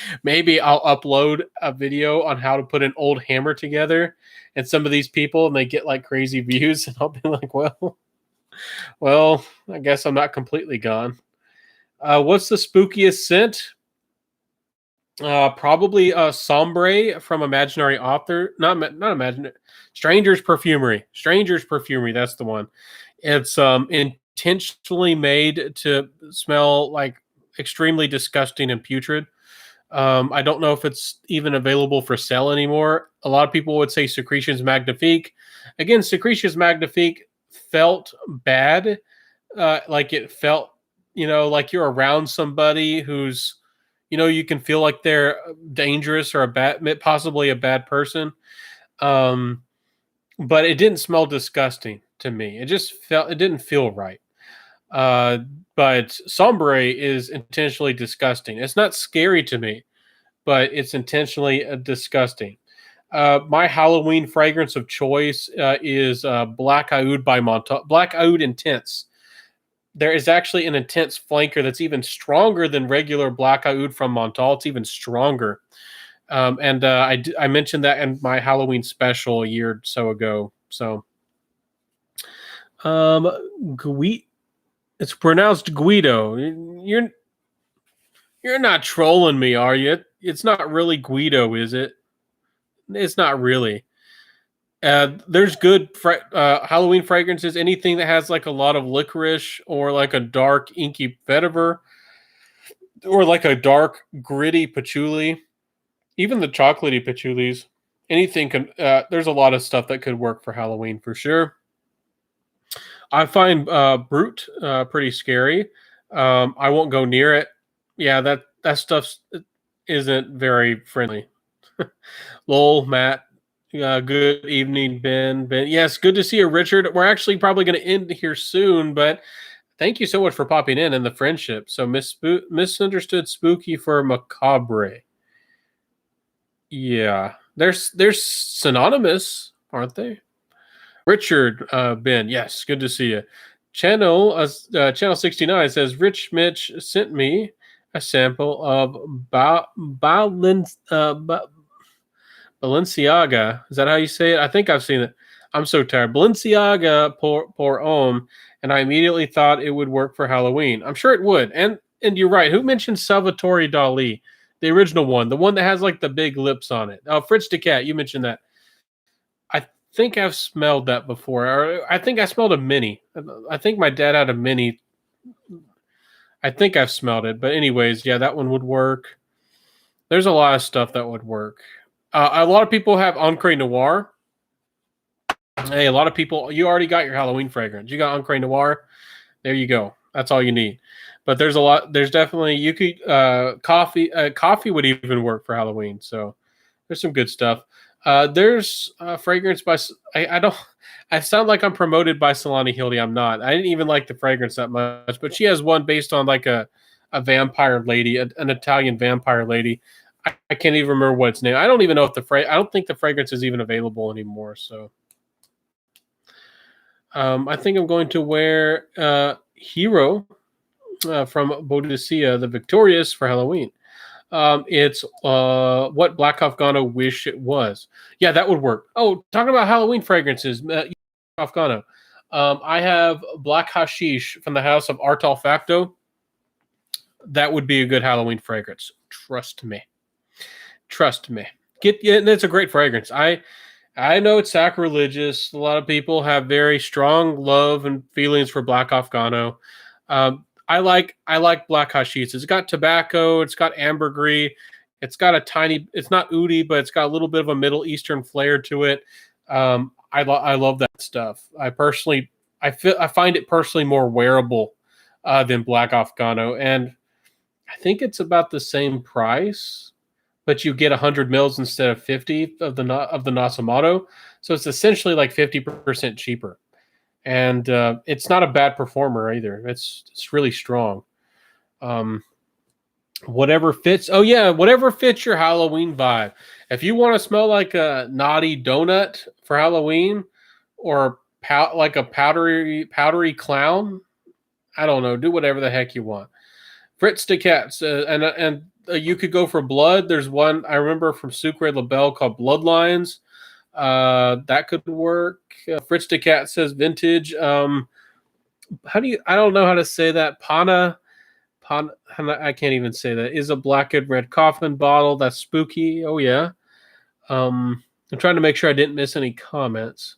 I'll upload a video on how to put an old hammer together, and some of these people and they get like crazy views, and I'll be like, well, I guess I'm not completely gone. What's the spookiest scent? Probably Sombre from Imaginary Author. Not Imaginary. Stranger's Perfumery. Stranger's Perfumery. That's the one. It's intentionally made to smell like extremely disgusting and putrid. I don't know if it's even available for sale anymore. A lot of people would say Secretions Magnifique. Again, Secretions Magnifique felt bad. Like it felt, like you're around somebody who's, you can feel like they're dangerous or possibly a bad person. But it didn't smell disgusting to me. It didn't feel right. Uh, but Sombre is intentionally disgusting. It's not scary to me, but it's intentionally disgusting. My Halloween fragrance of choice is Black Oud by Montauk. Black Oud Intense. There is actually an intense flanker that's even stronger than regular Black Oud from Montauk. It's even stronger. And I mentioned that in my Halloween special a year or so ago. So, it's pronounced Guido. You're not trolling me, are you? It's not really Guido, is it? It's not really. There's good Halloween fragrances. Anything that has like a lot of licorice or like a dark inky vetiver or like a dark gritty patchouli, even the chocolatey patchoulis. Anything can. There's a lot of stuff that could work for Halloween for sure. I find Brute pretty scary. I won't go near it. Yeah, that stuff isn't very friendly. Lol, Matt. Good evening, Ben. Ben, yes, good to see you, Richard. We're actually probably going to end here soon, but thank you so much for popping in and the friendship. So, misunderstood spooky for macabre. Yeah, they're synonymous, aren't they? Richard, Ben, yes, good to see you. Channel 69 says Rich Mitch sent me a sample of Balenciaga. Is that how you say it? I think I've seen it. I'm so tired. Balenciaga pour homme, and I immediately thought it would work for Halloween. I'm sure it would. And you're right. Who mentioned Salvatore Dali, the original one, the one that has like the big lips on it? Oh, Fritz the Cat. You mentioned that. I think I've smelled that before. Or I think I smelled a mini. I think my dad had a mini. I think I've smelled it. But anyways, yeah, that one would work. There's a lot of stuff that would work. A lot of people have Encre Noir. Hey, a lot of people, you already got your Halloween fragrance. You got Encre Noir. There you go. That's all you need. But there's a lot. There's definitely, you could, coffee. Coffee would even work for Halloween. So there's some good stuff. There's fragrance by, I don't, I sound like I'm promoted by Solani Hildy. I'm not. I didn't even like the fragrance that much, but she has one based on like a vampire lady, an Italian vampire lady. I can't even remember what its name. I don't even know if I don't think the fragrance is even available anymore. So, I think I'm going to wear Hero from Boadicea, the Victorious, for Halloween. It's what Black Afghano wish it was. Yeah, that would work. Oh, talking about Halloween fragrances, Afghano. I have Black Hashish from the house of Art Olfacto. That would be a good Halloween fragrance. Trust me. And it's a great fragrance. I know it's sacrilegious. A lot of people have very strong love and feelings for Black Afghano. I like Black Hashish. It's got tobacco. It's got ambergris. It's got a tiny. It's not oudi, but it's got a little bit of a Middle Eastern flair to it. I love that stuff. I find it personally more wearable than Black Afghano, and I think it's about the same price, but you get 100 mils instead of 50 of the Nasomato. So it's essentially like 50% cheaper. And it's not a bad performer either. It's really strong. Whatever fits. Oh yeah, whatever fits your Halloween vibe. If you want to smell like a naughty donut for Halloween, or like a powdery clown, I don't know. Do whatever the heck you want. Fritz de Cats, and you could go for blood. There's one I remember from Sucre Labelle called Bloodlines. That could work. Fritz de Cat says vintage. How do you? I don't know how to say that. I can't even say that. Is a black and red coffin bottle. That's spooky. Oh yeah. I'm trying to make sure I didn't miss any comments.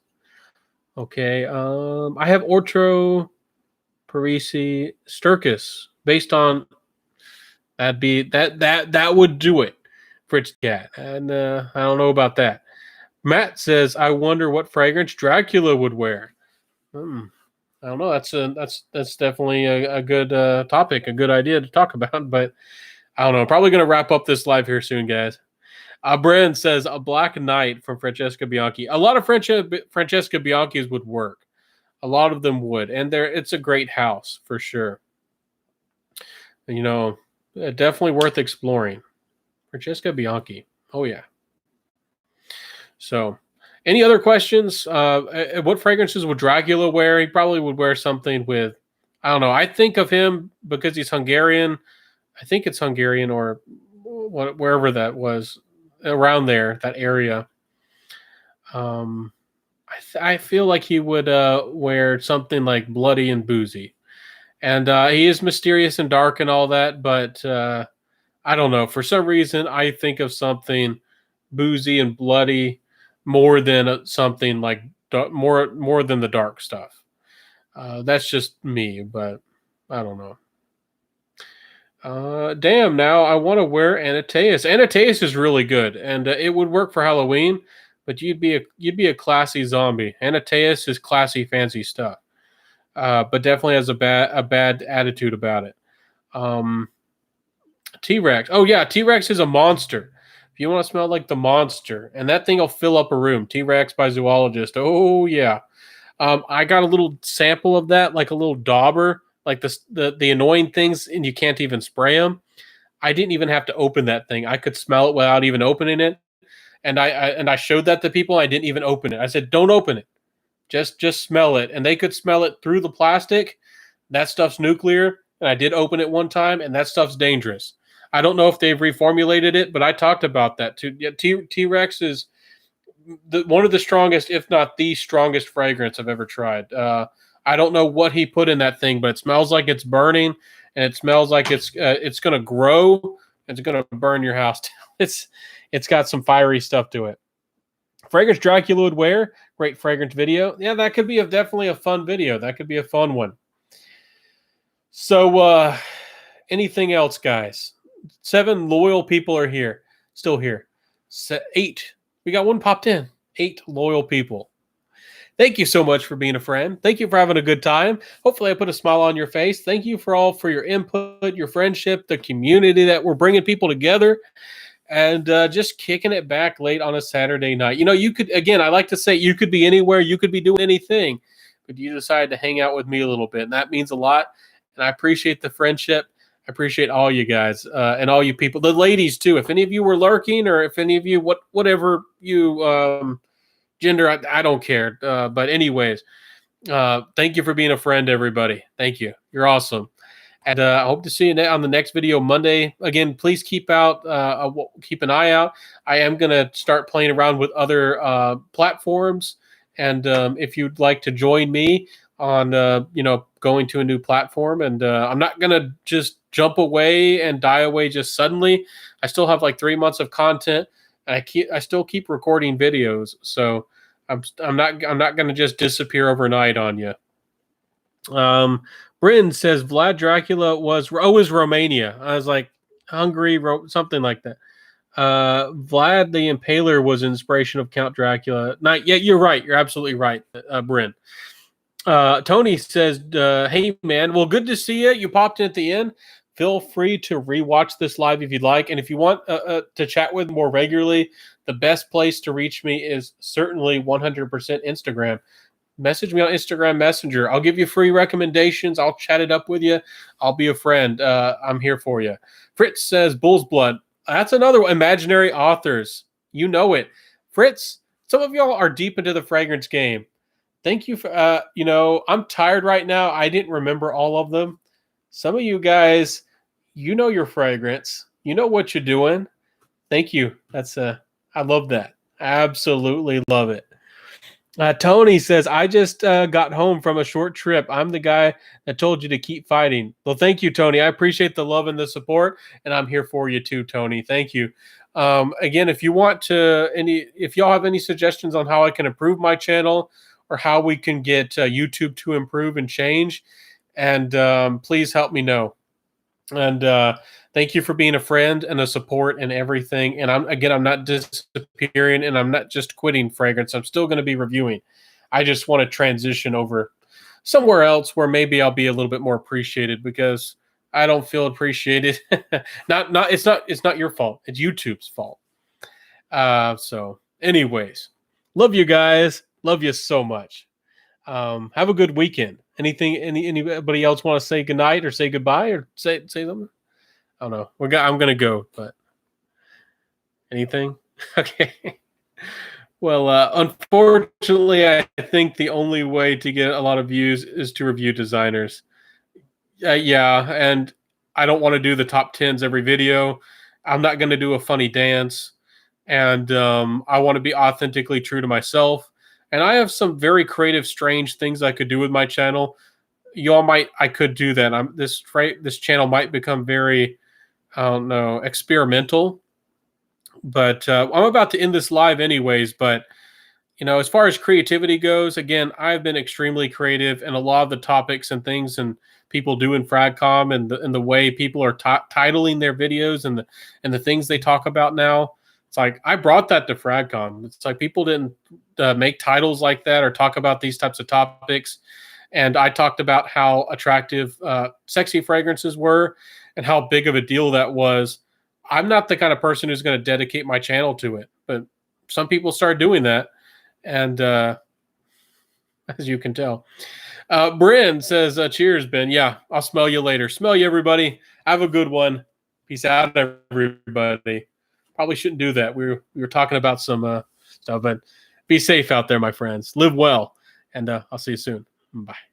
Okay. I have Ortro Parisi Sturkis based on that would do it. Fritz Cat. And I don't know about that. Matt says, I wonder what fragrance Dracula would wear. I don't know. That's definitely a good topic, a good idea to talk about. But I don't know. Probably going to wrap up this live here soon, guys. Bren says a Black Knight from Francesca Bianchi. A lot of Francesca Bianchi's would work. A lot of them would, and it's a great house for sure. You know, definitely worth exploring. Francesca Bianchi. Oh yeah. So. Any other questions? What fragrances would Dracula wear? He probably would wear something with, I don't know. I think of him because he's Hungarian. I think it's Hungarian or wherever that was, around there, that area. I feel like he would wear something like bloody and boozy. And he is mysterious and dark and all that, but I don't know. For some reason, I think of something boozy and bloody more than something like more than the dark stuff. That's just me, but I don't know. Damn! Now I want to wear Anateus. Anateus is really good, and it would work for Halloween. But you'd be a classy zombie. Anateus is classy, fancy stuff, but definitely has a bad attitude about it. T-Rex. Oh yeah, T-Rex is a monster. You want to smell like the monster, and that thing will fill up a room. T-Rex by Zoologist. Oh yeah, I got a little sample of that, like a little dauber, like the annoying things, and you can't even spray them. I didn't even have to open that thing. I could smell it without even opening it, and I showed that to people. I didn't even open it. I said, "Don't open it, just smell it," and they could smell it through the plastic. That stuff's nuclear, and I did open it one time, and that stuff's dangerous. I don't know if they've reformulated it, but I talked about that too. Yeah, T-Rex is one of the strongest, if not the strongest fragrance I've ever tried. I don't know what he put in that thing, but it smells like it's burning, and it smells like it's going to grow. It's going to burn your house down. It's got some fiery stuff to it. Fragrance Dracula would wear. Great fragrance video. Yeah, that could be definitely a fun video. That could be a fun one. So, anything else, guys? 7 loyal people are here. Still here. 8. We got one popped in. 8 loyal people. Thank you so much for being a friend. Thank you for having a good time. Hopefully I put a smile on your face. Thank you for your input, your friendship, the community that we're bringing people together, and just kicking it back late on a Saturday night. You know, you could, again, I like to say you could be anywhere. You could be doing anything, but you decided to hang out with me a little bit, and that means a lot, and I appreciate the friendship. I appreciate all you guys and all you people, the ladies too. If any of you were lurking, or if any of you, whatever you gender, I don't care. But anyways, thank you for being a friend, everybody. Thank you. You're awesome. And I hope to see you on the next video Monday. Again, please keep an eye out. I am going to start playing around with other platforms. And if you'd like to join me on, going to a new platform, and I'm not going to just jump away and die away just suddenly. I still have like 3 months of content, and I still keep recording videos. So I'm not going to just disappear overnight on you. Bryn says Vlad Dracula was Romania. I was like Hungary, something like that. Vlad the Impaler was inspiration of Count Dracula. Not yet. You're right. You're absolutely right, Bryn. Tony says, hey man, well, good to see you. You popped in at the end. feel free to rewatch this live if you'd like. And if you want to chat with more regularly, the best place to reach me is certainly 100% Instagram. Message me on Instagram Messenger. I'll give you free recommendations. I'll chat it up with you. I'll be a friend. I'm here for you. Fritz says Bull's Blood. That's another one. Imaginary authors. You know it. Fritz, some of y'all are deep into the fragrance game. Thank you for, I'm tired right now. I didn't remember all of them. Some of you guys, you know your fragrance. You know what you're doing. Thank you. I love that. Absolutely love it. Tony says, I just got home from a short trip. I'm the guy that told you to keep fighting. Well, thank you, Tony. I appreciate the love and the support, and I'm here for you too, Tony. Thank you. Again, if y'all have any suggestions on how I can improve my channel or how we can get YouTube to improve and change, and please help me know. And thank you for being a friend and a support and everything. And I'm not disappearing, and I'm not just quitting fragrance. I'm still going to be reviewing. I just want to transition over somewhere else where maybe I'll be a little bit more appreciated, because I don't feel appreciated. It's not your fault. It's YouTube's fault. So anyways, love you guys. Love you so much. Have a good weekend. Anybody else want to say goodnight or say goodbye or say something? I don't know. I'm gonna go, but anything? Okay. Well, unfortunately, I think the only way to get a lot of views is to review designers. Yeah, and I don't want to do the top 10s every video. I'm not going to do a funny dance, and I want to be authentically true to myself. And I have some very creative, strange things I could do with my channel. I could do that. This channel might become very, I don't know, experimental. But I'm about to end this live anyways. But as far as creativity goes, again, I've been extremely creative, and a lot of the topics and things and people do in Fragcom, and the way people are titling their videos and the things they talk about now. It's like I brought that to Fragcom. It's like people didn't make titles like that or talk about these types of topics. And I talked about how attractive sexy fragrances were and how big of a deal that was. I'm not the kind of person who's going to dedicate my channel to it, but some people start doing that. And as you can tell, Bryn says, cheers, Ben. Yeah, I'll smell you later. Smell you, everybody. Have a good one. Peace out, everybody. Probably shouldn't do that. We were talking about some stuff, but be safe out there, my friends. Live well, and I'll see you soon. Bye.